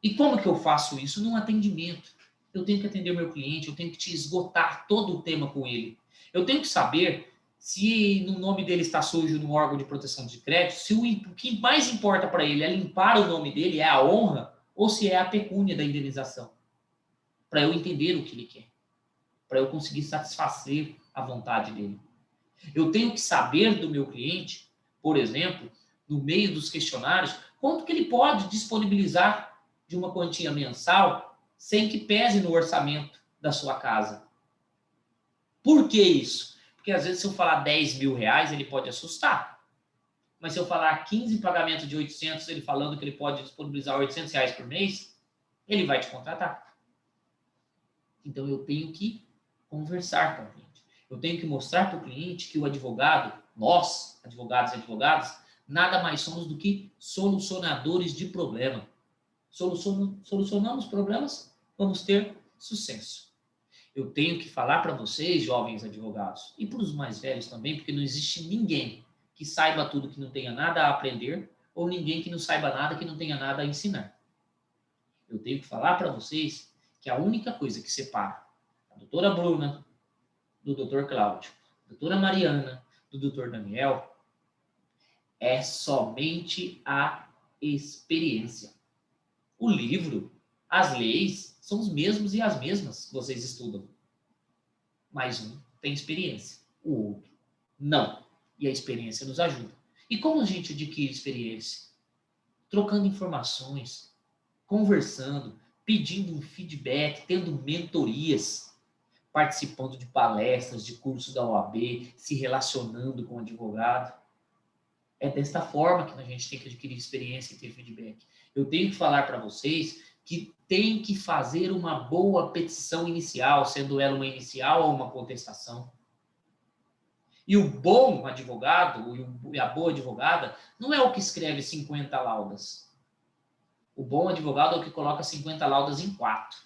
E como que eu faço isso? Num atendimento. Eu tenho que atender o meu cliente, eu tenho que te esgotar todo o tema com ele. Eu tenho que saber se no nome dele está sujo no órgão de proteção de crédito, se o que mais importa para ele é limpar o nome dele, é a honra, ou se é a pecúnia da indenização. Para eu entender o que ele quer. Para eu conseguir satisfazer a vontade dele. Eu tenho que saber do meu cliente, por exemplo, no meio dos questionários, quanto que ele pode disponibilizar de uma quantia mensal sem que pese no orçamento da sua casa. Por que isso? Porque às vezes se eu falar 10 mil reais, ele pode assustar. Mas se eu falar 15 pagamentos de 800, ele falando que ele pode disponibilizar 800 reais por mês, ele vai te contratar. Então eu tenho que conversar com o cliente. Eu tenho que mostrar para o cliente que o advogado, nós, advogados e advogadas, nada mais somos do que solucionadores de problema. Solucionamos problemas, vamos ter sucesso. Eu tenho que falar para vocês, jovens advogados, e para os mais velhos também, porque não existe ninguém que saiba tudo que não tenha nada a aprender, ou ninguém que não saiba nada que não tenha nada a ensinar. Eu tenho que falar para vocês que a única coisa que separa a doutora Bruna do doutor Cláudio, a doutora Mariana do doutor Daniel, é somente a experiência. O livro, as leis, são os mesmos e as mesmas que vocês estudam. Mas um tem experiência, o outro não. E a experiência nos ajuda. E como a gente adquire experiência? Trocando informações, conversando, pedindo um feedback, tendo mentorias, participando de palestras, de cursos da OAB, se relacionando com o advogado. É desta forma que a gente tem que adquirir experiência e ter feedback. Eu tenho que falar para vocês que tem que fazer uma boa petição inicial, sendo ela uma inicial ou uma contestação. E o bom advogado e a boa advogada não é o que escreve 50 laudas. O bom advogado é o que coloca 50 laudas em 4,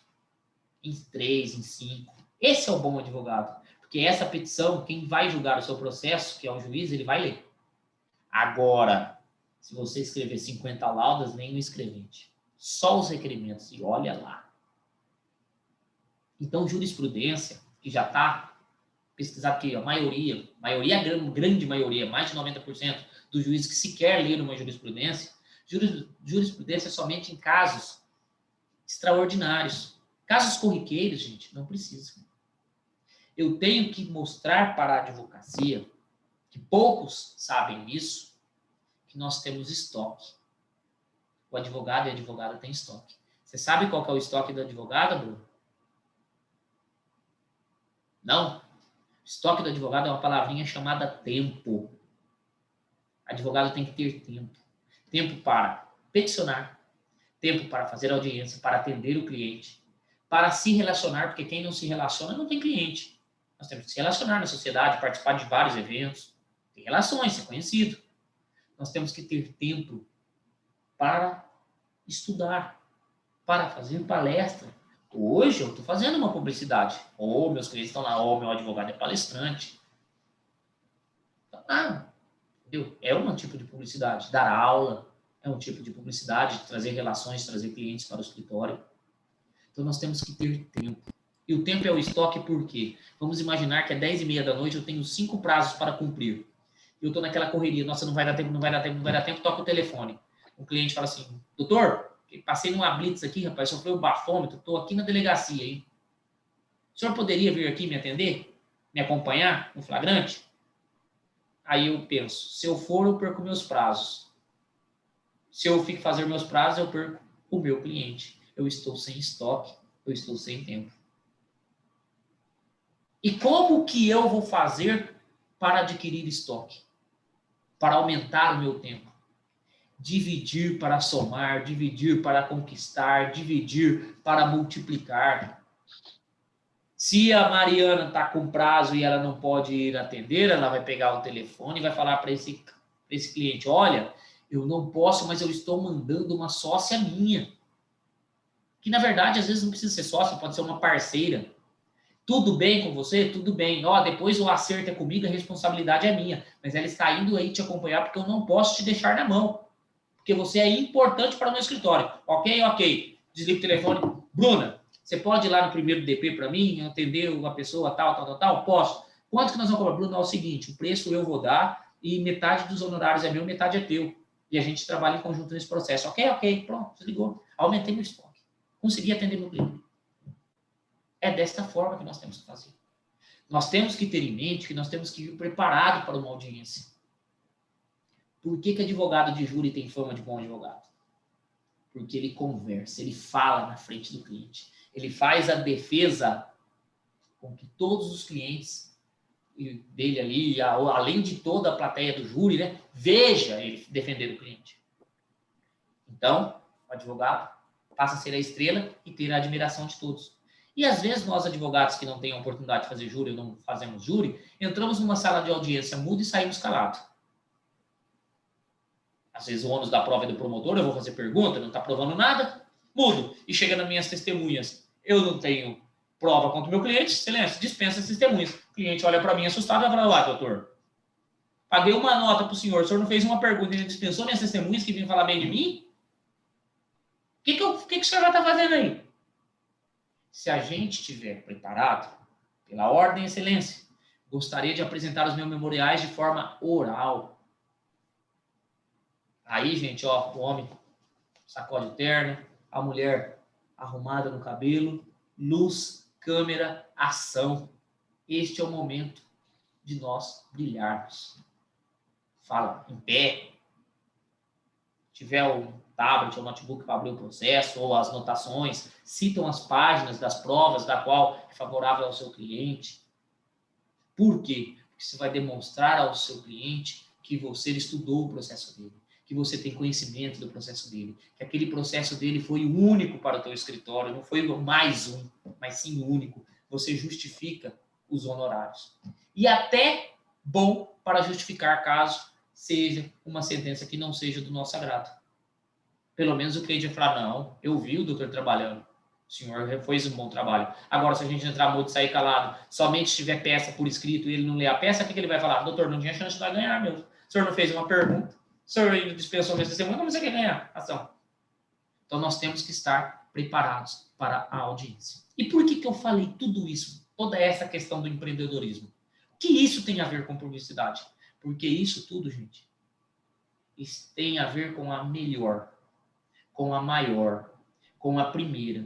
em 3, em 5. Esse é o bom advogado. Porque essa petição, quem vai julgar o seu processo, que é o juiz, ele vai ler. Agora, se você escrever 50 laudas, nem o escrevente. Só os requerimentos. E olha lá. Então, jurisprudência, que já está pesquisado que a grande maioria, mais de 90% dos juízes que sequer leram uma jurisprudência, jurisprudência somente em casos extraordinários. Casos corriqueiros, gente, não precisa. Eu tenho que mostrar para a advocacia, que poucos sabem disso, que nós temos estoque. O advogado e a advogada têm estoque. Você sabe qual que é o estoque do advogado, Bruno? Não? Estoque do advogado é uma palavrinha chamada tempo. Advogado tem que ter tempo. Tempo para peticionar, tempo para fazer audiência, para atender o cliente, para se relacionar, porque quem não se relaciona não tem cliente. Nós temos que se relacionar na sociedade, participar de vários eventos, ter relações, ser conhecido. Nós temos que ter tempo para estudar, para fazer palestra. Hoje eu estou fazendo uma publicidade. Meus clientes estão lá, meu advogado é palestrante. Entendeu? É um tipo de publicidade. Dar aula é um tipo de publicidade, trazer relações, trazer clientes para o escritório. Então nós temos que ter tempo. E o tempo é o estoque por quê? Vamos imaginar que é 10h30 da noite, eu tenho 5 prazos para cumprir. Eu estou naquela correria, nossa, não vai dar tempo, toca o telefone. O cliente fala assim, doutor, passei numa blitz aqui, rapaz, sofreu um bafômetro, estou aqui na delegacia, hein? O senhor poderia vir aqui me atender? Me acompanhar no flagrante? Aí eu penso, se eu for, eu perco meus prazos. Se eu fico fazer meus prazos, eu perco o meu cliente. Eu estou sem estoque, eu estou sem tempo. E como que eu vou fazer para adquirir estoque? Para aumentar o meu tempo? Dividir para somar, dividir para conquistar, dividir para multiplicar. Se a Mariana está com prazo e ela não pode ir atender, ela vai pegar o telefone e vai falar para esse cliente, olha, eu não posso, mas eu estou mandando uma sócia minha. Que, na verdade, às vezes não precisa ser sócia, pode ser uma parceira. Tudo bem com você? Tudo bem. Depois o acerto é comigo, a responsabilidade é minha. Mas ela está indo aí te acompanhar porque eu não posso te deixar na mão. Porque você é importante para o meu escritório. Ok. Desliga o telefone. Bruna, você pode ir lá no primeiro DP para mim, atender uma pessoa tal? Posso. Quanto que nós vamos cobrar? Bruna, é o seguinte, o preço eu vou dar e metade dos honorários é meu, metade é teu. E a gente trabalha em conjunto nesse processo. Ok. Pronto, desligou. Aumentei meu estoque. Consegui atender meu cliente. É desta forma que nós temos que fazer. Nós temos que ter em mente que nós temos que ir preparado para uma audiência. Por que advogado de júri tem fama de bom advogado? Porque ele conversa, ele fala na frente do cliente. Ele faz a defesa com que todos os clientes dele ali, além de toda a plateia do júri, né, veja ele defender o cliente. Então, o advogado passa a ser a estrela e ter a admiração de todos. E às vezes nós, advogados que não têm a oportunidade de fazer júri ou não fazemos júri, entramos numa sala de audiência muda e saímos calados. Às vezes o ônus da prova é do promotor, eu vou fazer pergunta, não está provando nada, mudo. E chega nas minhas testemunhas, eu não tenho prova contra o meu cliente, silêncio, dispensa as testemunhas. O cliente olha para mim assustado e vai falar, doutor, paguei uma nota para o senhor não fez uma pergunta, ele dispensou minhas testemunhas que vinham falar bem de mim? O que o senhor vai estar fazendo aí? Se a gente estiver preparado, pela ordem e excelência, gostaria de apresentar os meus memoriais de forma oral. Aí, gente, o homem sacode o terno, a mulher arrumada no cabelo, luz, câmera, ação. Este é o momento de nós brilharmos. Fala em pé. Se tiver um tablet ou notebook para abrir o processo, ou as notações, citam as páginas das provas da qual é favorável ao seu cliente. Por quê? Porque você vai demonstrar ao seu cliente que você estudou o processo dele, que você tem conhecimento do processo dele, que aquele processo dele foi o único para o teu escritório, não foi mais um, mas sim o único. Você justifica os honorários. E até bom para justificar caso seja uma sentença que não seja do nosso agrado. Pelo menos o cliente vai falar, não, eu vi o doutor trabalhando, o senhor fez um bom trabalho. Agora, se a gente entrar muito e sair calado, somente tiver peça por escrito e ele não lê a peça, o que ele vai falar? Doutor, não tinha chance de ganhar mesmo. O senhor não fez uma pergunta, o senhor ainda dispensou minha testemunha, como você quer ganhar ação? Então, nós temos que estar preparados para a audiência. E por que eu falei tudo isso? Toda essa questão do empreendedorismo. O que isso tem a ver com publicidade? Porque isso tudo, gente, isso tem a ver com a melhor, com a maior, com a primeira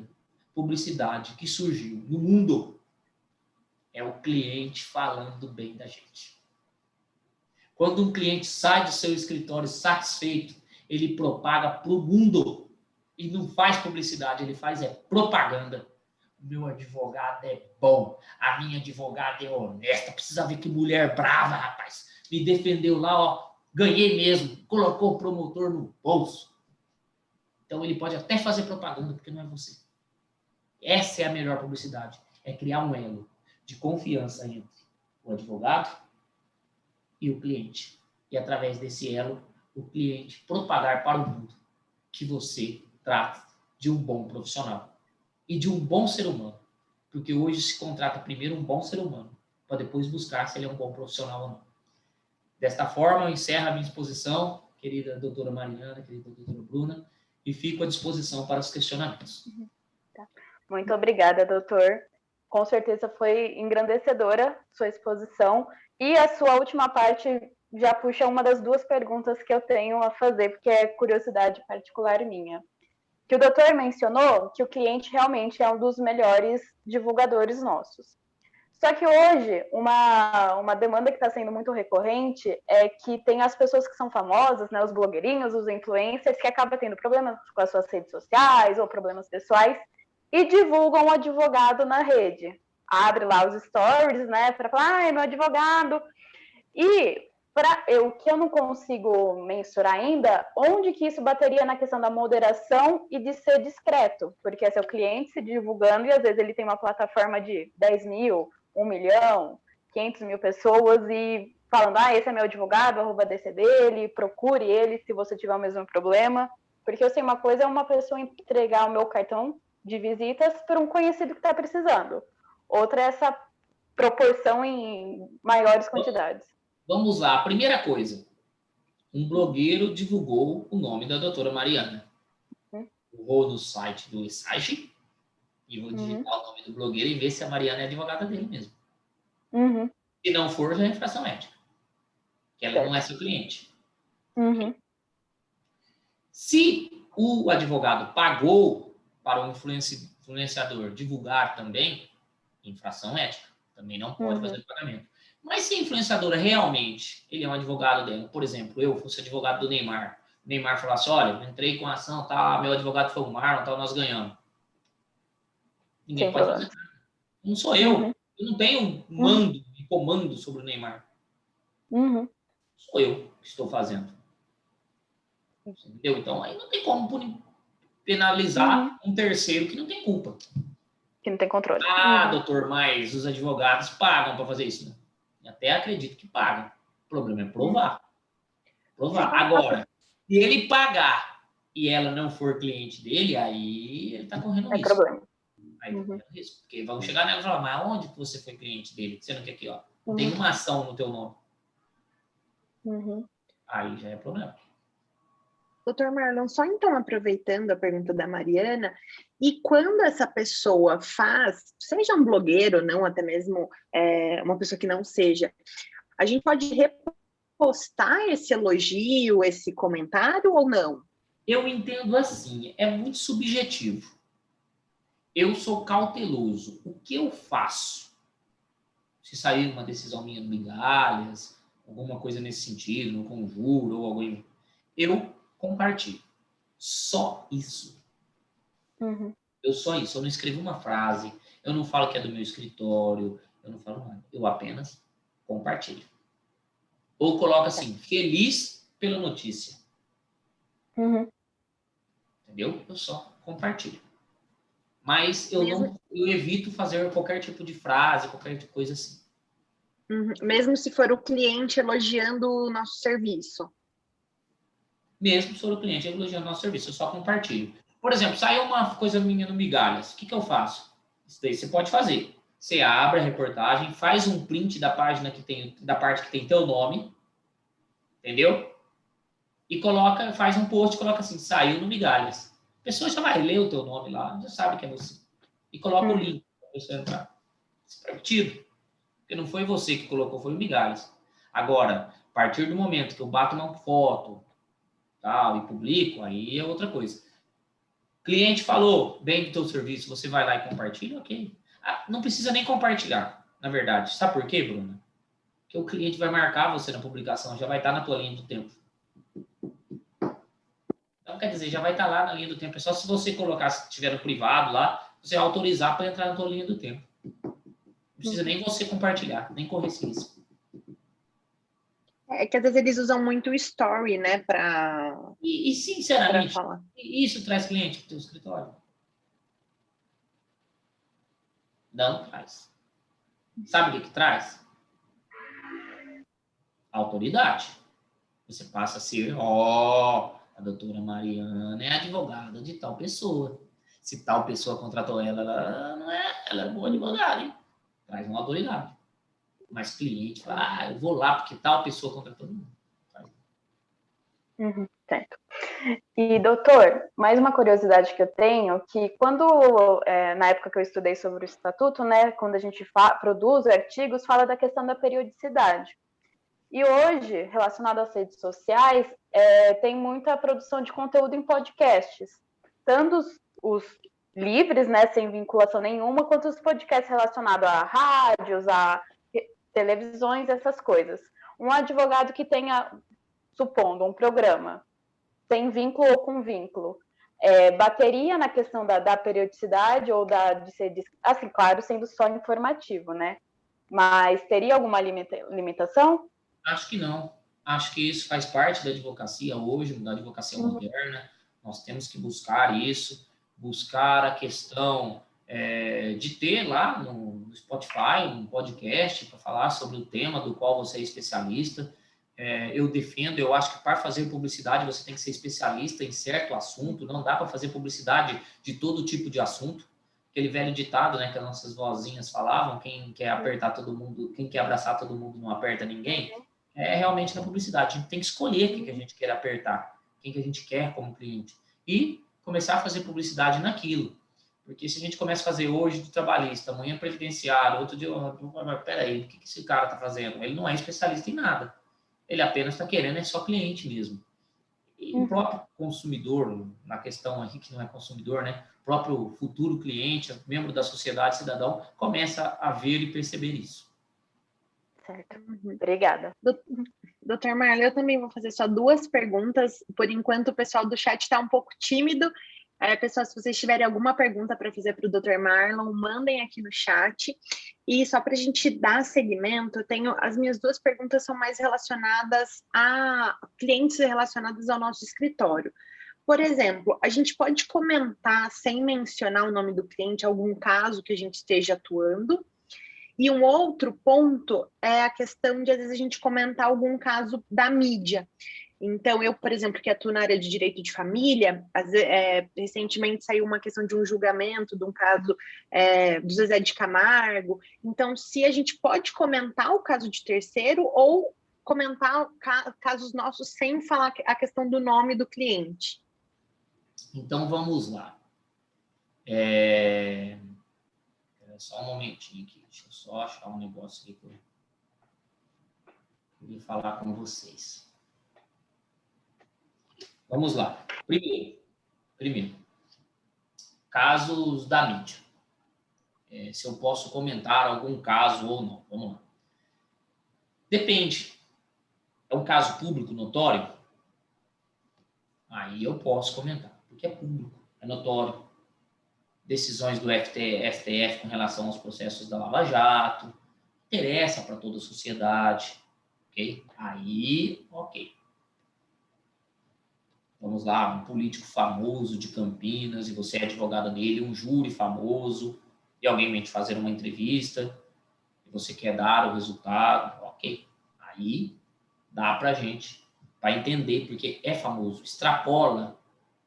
publicidade que surgiu no mundo. É o cliente falando bem da gente. Quando um cliente sai do seu escritório satisfeito, ele propaga para o mundo. E não faz publicidade, ele faz propaganda. O meu advogado é bom, a minha advogada é honesta. Precisa ver que mulher brava, rapaz. Me defendeu lá, ó, ganhei mesmo. Colocou o promotor no bolso. Então ele pode até fazer propaganda, porque não é você. Essa é a melhor publicidade. É criar um elo de confiança entre o advogado e o cliente. E através desse elo, o cliente propagar para o mundo que você trata de um bom profissional e de um bom ser humano. Porque hoje se contrata primeiro um bom ser humano, para depois buscar se ele é um bom profissional ou não. Desta forma, eu encerro a minha exposição, querida doutora Mariana, querida doutora Bruna, e fico à disposição para os questionamentos. Tá. Muito obrigada, doutor. Com certeza foi engrandecedora sua exposição. E a sua última parte já puxa uma das duas perguntas que eu tenho a fazer, porque é curiosidade particular minha. Que o doutor mencionou que o cliente realmente é um dos melhores divulgadores nossos. Só que hoje, uma demanda que está sendo muito recorrente é que tem as pessoas que são famosas, né, os blogueirinhos, os influencers, que acabam tendo problemas com as suas redes sociais ou problemas pessoais e divulgam o advogado na rede. Abre lá os stories, né, para falar, meu advogado. E o que eu não consigo mensurar ainda, onde que isso bateria na questão da moderação e de ser discreto, porque é seu cliente se divulgando e às vezes ele tem uma plataforma de 10 mil, 1 milhão, 500 mil pessoas e falando, esse é meu advogado, @DC dele, procure ele se você tiver o mesmo problema, porque eu sei uma coisa é uma pessoa entregar o meu cartão de visitas para um conhecido que está precisando, outra é essa proporção em maiores quantidades. Vamos lá, a primeira coisa, um blogueiro divulgou o nome da doutora Mariana. Vou no site do ESAGE e vou digitar o nome do blogueiro e ver se a Mariana é advogada dele mesmo. Se não for, já é infração ética. Que ela não é seu cliente. Se o advogado pagou para o influenciador divulgar também, infração ética. Também não pode fazer pagamento. Mas se a influenciadora realmente, ele é um advogado dela, por exemplo, eu fosse advogado do Neymar, o Neymar falasse, olha, entrei com a ação, tá, meu advogado foi o Marlon, tal, nós ganhamos. Ninguém pode fazer nada. Não sou eu. Eu não tenho mando e comando sobre o Neymar. Sou eu que estou fazendo. Entendeu? Então, aí não tem como penalizar um terceiro que não tem culpa. Que não tem controle. Doutor, mas os advogados pagam para fazer isso, né? Até acredito que pagam. O problema é provar. Agora, se ele pagar e ela não for cliente dele, aí ele está correndo risco. Problema. Aí tá correndo risco. Porque vão chegar nela e falar, mas onde que você foi cliente dele? Sendo que aqui, ó, não tem uma ação no teu nome. Aí já é problema. Doutor Marlon, só então aproveitando a pergunta da Mariana, e quando essa pessoa faz, seja um blogueiro ou não, até mesmo uma pessoa que não seja, a gente pode repostar esse elogio, esse comentário ou não? Eu entendo assim, é muito subjetivo. Eu sou cauteloso. O que eu faço? Se sair uma decisão minha no Migalhas, alguma coisa nesse sentido, no Conjuro ou alguém, eu compartilho. Só isso. Eu só isso. Eu não escrevo uma frase, eu não falo que é do meu escritório, eu não falo nada. Eu apenas compartilho. Ou coloco assim, feliz pela notícia. Entendeu? Eu só compartilho. Mas eu evito fazer qualquer tipo de frase, qualquer coisa assim. Mesmo se for o cliente elogiando o nosso serviço. Mesmo se for o cliente elogiando o nosso serviço, eu só compartilho. Por exemplo, saiu uma coisa minha no Migalhas, o que eu faço? Isso daí você pode fazer. Você abre a reportagem, faz um print da página da parte que tem teu nome, entendeu? E faz um post, coloca assim, saiu no Migalhas. A pessoa já vai ler o teu nome lá, já sabe que é você. E coloca o link para a pessoa entrar. Isso é permitido. Porque não foi você que colocou, foi o Migalhas. Agora, a partir do momento que eu bato uma foto, tal, e publico, aí é outra coisa. Cliente falou bem do teu serviço, você vai lá e compartilha, ok. Não precisa nem compartilhar, na verdade. Sabe por quê, Bruna? Porque o cliente vai marcar você na publicação, já vai estar na tua linha do tempo. Então, quer dizer, já vai estar lá na linha do tempo. É só se você colocar, se tiver no privado lá, você autorizar para entrar na tua linha do tempo. Não precisa nem você compartilhar, nem correr esse risco. É que às vezes eles usam muito o story, né, para sinceramente, falar. Isso traz cliente para o teu escritório? Não traz. Sabe o que traz? Autoridade. Você passa a ser, a doutora Mariana é advogada de tal pessoa. Se tal pessoa contratou ela não é, ela é boa advogada, hein? Traz uma autoridade. Mas cliente fala, eu vou lá porque tal pessoa contratou. Certo. E, doutor, mais uma curiosidade que eu tenho, que quando, na época que eu estudei sobre o Estatuto, né, quando a gente produz artigos, fala da questão da periodicidade. E hoje, relacionado às redes sociais, tem muita produção de conteúdo em podcasts. Tanto os livres, né, sem vinculação nenhuma, quanto os podcasts relacionados a rádios, a televisões, essas coisas. Um advogado que tenha, supondo, um programa sem vínculo ou com vínculo, bateria na questão da periodicidade ou de ser, assim, claro, sendo só informativo, né? Mas teria alguma limitação? Acho que não. Acho que isso faz parte da advocacia hoje, da advocacia moderna. Nós temos que buscar isso, buscar a questão de ter lá no Spotify um podcast para falar sobre o tema do qual você é especialista. Eu acho que para fazer publicidade você tem que ser especialista em certo assunto, não dá para fazer publicidade de todo tipo de assunto. Aquele velho ditado, né, que as nossas vozinhas falavam, quem quer apertar todo mundo, quem quer abraçar todo mundo não aperta ninguém, é realmente na publicidade. A gente tem que escolher quem que a gente quer apertar, quem que a gente quer como cliente e começar a fazer publicidade naquilo. Porque se a gente começa a fazer hoje do trabalhista, amanhã previdenciário, outro dia, peraí, o que esse cara está fazendo? Ele não é especialista em nada. Ele apenas está querendo, é só cliente mesmo. E o próprio consumidor, na questão aqui que não é consumidor, né? O próprio futuro cliente, membro da sociedade, cidadão, começa a ver e perceber isso. Certo. Obrigada. Doutor Marlon, eu também vou fazer só 2 perguntas. Por enquanto, o pessoal do chat está um pouco tímido. Pessoal, se vocês tiverem alguma pergunta para fazer para o Dr. Marlon, mandem aqui no chat. E só para a gente dar seguimento, as minhas 2 perguntas são mais relacionadas a clientes relacionados ao nosso escritório. Por exemplo, a gente pode comentar, sem mencionar o nome do cliente, algum caso que a gente esteja atuando. E um outro ponto é a questão de, às vezes, a gente comentar algum caso da mídia. Então, eu, por exemplo, que atuo na área de direito de família, recentemente saiu uma questão de um julgamento, de um caso do Zezé de Camargo. Então, se a gente pode comentar o caso de terceiro ou comentar casos nossos sem falar a questão do nome do cliente. Então, vamos lá. Só um momentinho aqui. Deixa eu só achar um negócio aqui que eu queria falar com vocês. Vamos lá. Primeiro, casos da mídia. Se eu posso comentar algum caso ou não. Vamos lá. Depende. É um caso público notório? Aí eu posso comentar, porque é público, é notório. Decisões do STF com relação aos processos da Lava Jato, interessa para toda a sociedade, ok? Aí, ok. Vamos lá, um político famoso de Campinas, e você é advogada dele, um júri famoso, e alguém vem te fazer uma entrevista, e você quer dar o resultado, ok. Aí dá para a gente, para entender, porque é famoso, extrapola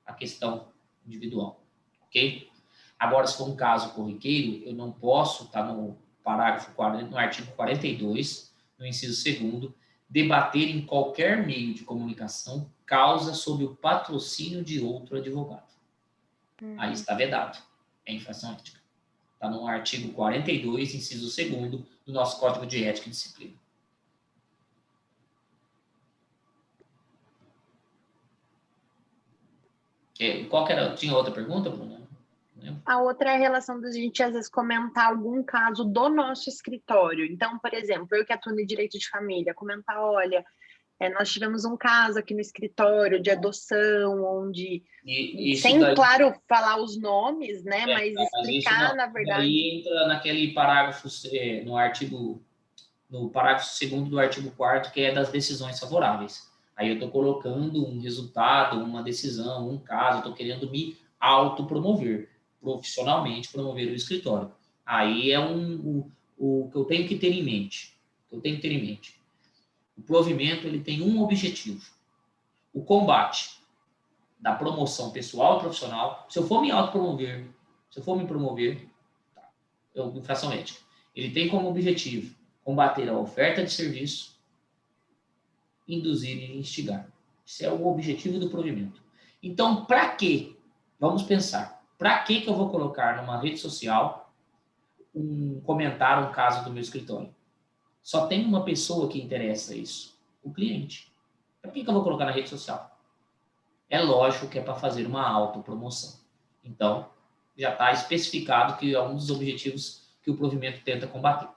a questão individual, ok? Agora, se for um caso corriqueiro, eu não posso estar no parágrafo 40, no artigo 42, no inciso 2º, debater em qualquer meio de comunicação causa sob o patrocínio de outro advogado. Aí está vedado. É infração ética. Está no artigo 42, inciso 2º, do nosso Código de Ética e Disciplina. Qual que era? Tinha outra pergunta, Bruna? A outra é a relação da gente, às vezes, comentar algum caso do nosso escritório. Então, por exemplo, eu que atuo no direito de família, comentar, olha, nós tivemos um caso aqui no escritório de adoção, onde, sem, daí, claro, falar os nomes, né, mas explicar, na verdade... Aí entra naquele parágrafo, no parágrafo 2º do artigo 4º, que é das decisões favoráveis. Aí eu estou colocando um resultado, uma decisão, um caso, estou querendo me autopromover, profissionalmente promover o escritório. Aí é o que eu tenho que ter em mente. O provimento, ele tem um objetivo: o combate da promoção pessoal e profissional. Se eu for me autopromover, infração ética, ele tem como objetivo combater a oferta de serviço, induzir e instigar. Esse é o objetivo do provimento. Então, para quê? Vamos pensar. Para que eu vou colocar numa rede social um comentário, um caso do meu escritório? Só tem uma pessoa que interessa isso: o cliente. Para que eu vou colocar na rede social? É lógico que é para fazer uma autopromoção. Então, já está especificado que é um dos objetivos que o provimento tenta combater.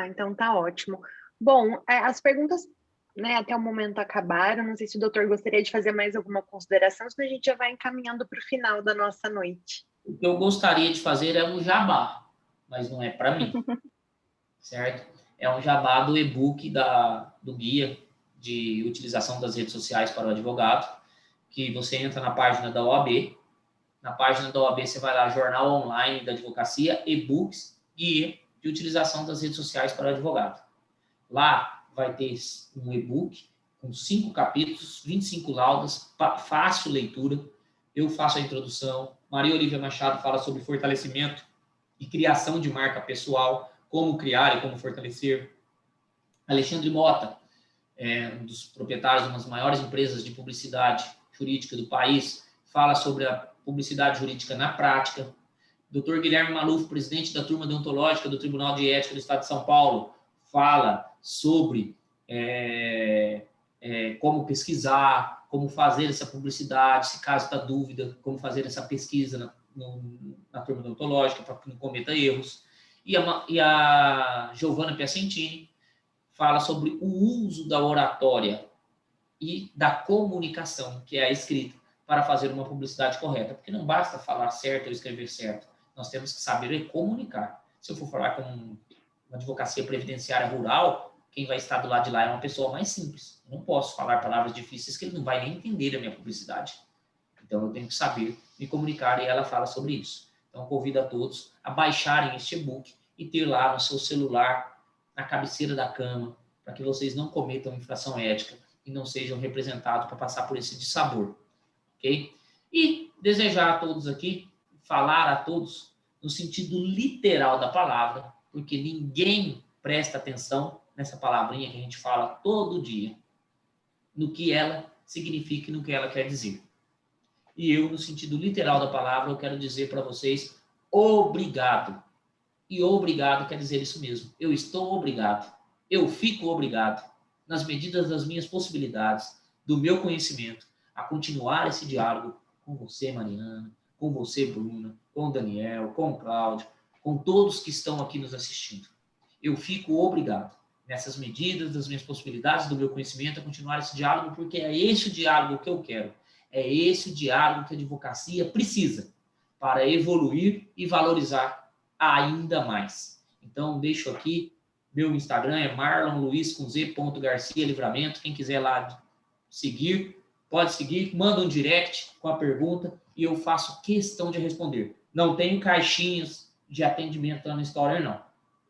Então tá ótimo. Bom, as perguntas, né, até o momento acabaram. Não sei se o doutor gostaria de fazer mais alguma consideração, senão a gente já vai encaminhando para o final da nossa noite. O que eu gostaria de fazer é um jabá, mas não é para mim, certo? É um jabá do e-book do guia de utilização das redes sociais para o advogado, que você entra na página da OAB. Na página da OAB você vai lá, Jornal Online da Advocacia, e-books, guia de utilização das redes sociais para o advogado. Lá vai ter um e-book com 5 capítulos, 25 laudas, fácil leitura. Eu faço a introdução. Maria Olívia Machado fala sobre fortalecimento e criação de marca pessoal, como criar e como fortalecer. Alexandre Mota, um dos proprietários de uma das maiores empresas de publicidade jurídica do país, fala sobre a publicidade jurídica na prática. Dr. Guilherme Maluf, presidente da turma deontológica do Tribunal de Ética do Estado de São Paulo, fala sobre como pesquisar, como fazer essa publicidade, se caso está dúvida, como fazer essa pesquisa na turma deontológica para que não cometa erros. E a Giovanna Piacentini fala sobre o uso da oratória e da comunicação, que é a escrita, para fazer uma publicidade correta. Porque não basta falar certo ou escrever certo. Nós temos que saber comunicar. Se eu for falar com uma advocacia previdenciária rural, quem vai estar do lado de lá é uma pessoa mais simples. Eu não posso falar palavras difíceis que ele não vai nem entender a minha publicidade. Então, eu tenho que saber me comunicar, e ela fala sobre isso. Então, convido a todos a baixarem este e-book e ter lá no seu celular, na cabeceira da cama, para que vocês não cometam infração ética e não sejam representados para passar por esse dissabor. Ok? E desejar a todos aqui, falar a todos no sentido literal da palavra, porque ninguém presta atenção nessa palavrinha que a gente fala todo dia, no que ela significa e no que ela quer dizer. E eu, no sentido literal da palavra, eu quero dizer para vocês obrigado. E obrigado quer dizer isso mesmo. Eu estou obrigado. Eu fico obrigado, nas medidas das minhas possibilidades, do meu conhecimento, a continuar esse diálogo com você, Mariana, com você, Bruna, com o Daniel, com o Cláudio, com todos que estão aqui nos assistindo. Eu fico obrigado, nessas medidas das minhas possibilidades, do meu conhecimento, a continuar esse diálogo, porque é esse o diálogo que eu quero. É esse o diálogo que a advocacia precisa para evoluir e valorizar ainda mais. Então, deixo aqui, meu Instagram é marlonluiz.garcia.livramento. Quem quiser lá seguir, pode seguir, manda um direct com a pergunta e eu faço questão de responder. Não tenho caixinhas de atendimento lá no Story, não.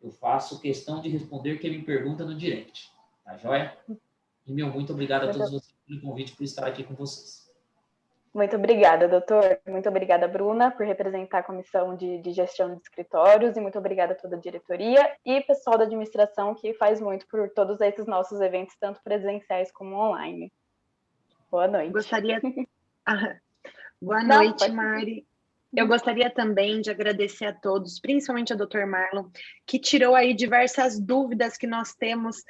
Eu faço questão de responder quem me pergunta no direct. Tá joia? E, muito obrigado a todos vocês pelo convite, por estar aqui com vocês. Muito obrigada, doutor. Muito obrigada, Bruna, por representar a Comissão de Gestão de Escritórios, e muito obrigada a toda a diretoria e pessoal da administração que faz muito por todos esses nossos eventos, tanto presenciais como online. Boa noite. Boa noite, Mari. Eu gostaria também de agradecer a todos, principalmente ao Dr. Marlon, que tirou aí diversas dúvidas que nós temos,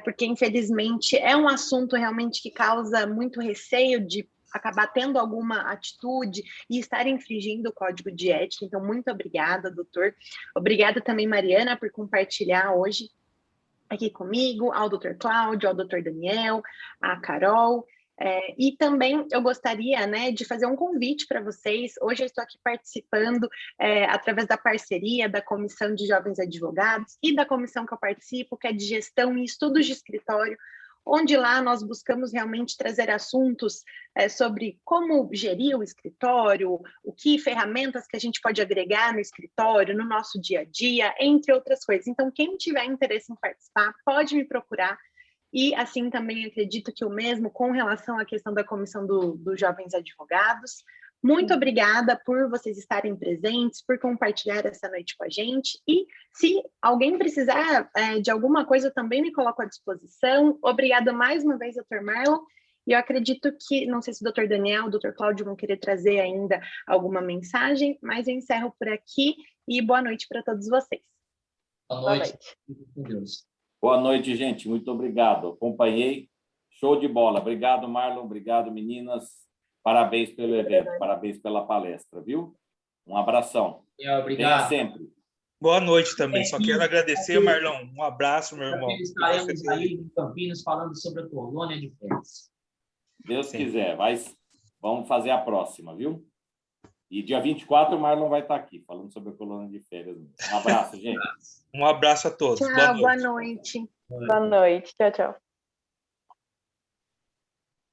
porque infelizmente é um assunto realmente que causa muito receio de acabar tendo alguma atitude e estar infringindo o código de ética. Então, muito obrigada, doutor. Obrigada também, Mariana, por compartilhar hoje aqui comigo, ao doutor Cláudio, ao doutor Daniel, à Carol. E também eu gostaria, né, de fazer um convite para vocês. Hoje eu estou aqui participando através da parceria da Comissão de Jovens Advogados e da comissão que eu participo, que é de Gestão e Estudos de Escritório, onde lá nós buscamos realmente trazer assuntos sobre como gerir o escritório, o que ferramentas que a gente pode agregar no escritório, no nosso dia a dia, entre outras coisas. Então, quem tiver interesse em participar, pode me procurar. E assim também acredito que o mesmo com relação à questão da comissão dos jovens advogados. Muito obrigada por vocês estarem presentes, por compartilhar essa noite com a gente. E se alguém precisar de alguma coisa, eu também me coloco à disposição. Obrigada mais uma vez, doutor Marlon. E eu acredito que, não sei se o doutor Daniel, o doutor Cláudio vão querer trazer ainda alguma mensagem, mas eu encerro por aqui e boa noite para todos vocês. Boa noite. Com Deus. Boa noite, gente. Muito obrigado. Acompanhei. Show de bola. Obrigado, Marlon. Obrigado, meninas. Parabéns pelo evento. Parabéns pela palestra, viu? Um abração. Obrigado. Venha sempre. Boa noite também. Só quero agradecer, Marlon. Um abraço, meu irmão. Estaremos aí em Campinas falando sobre a colônia de férias. Deus quiser. Vamos fazer a próxima, viu? E dia 24 o Marlon vai estar aqui, falando sobre a colônia de férias. Um abraço, gente. Um abraço a todos. Tchau, boa noite. Boa noite. Tchau, tchau.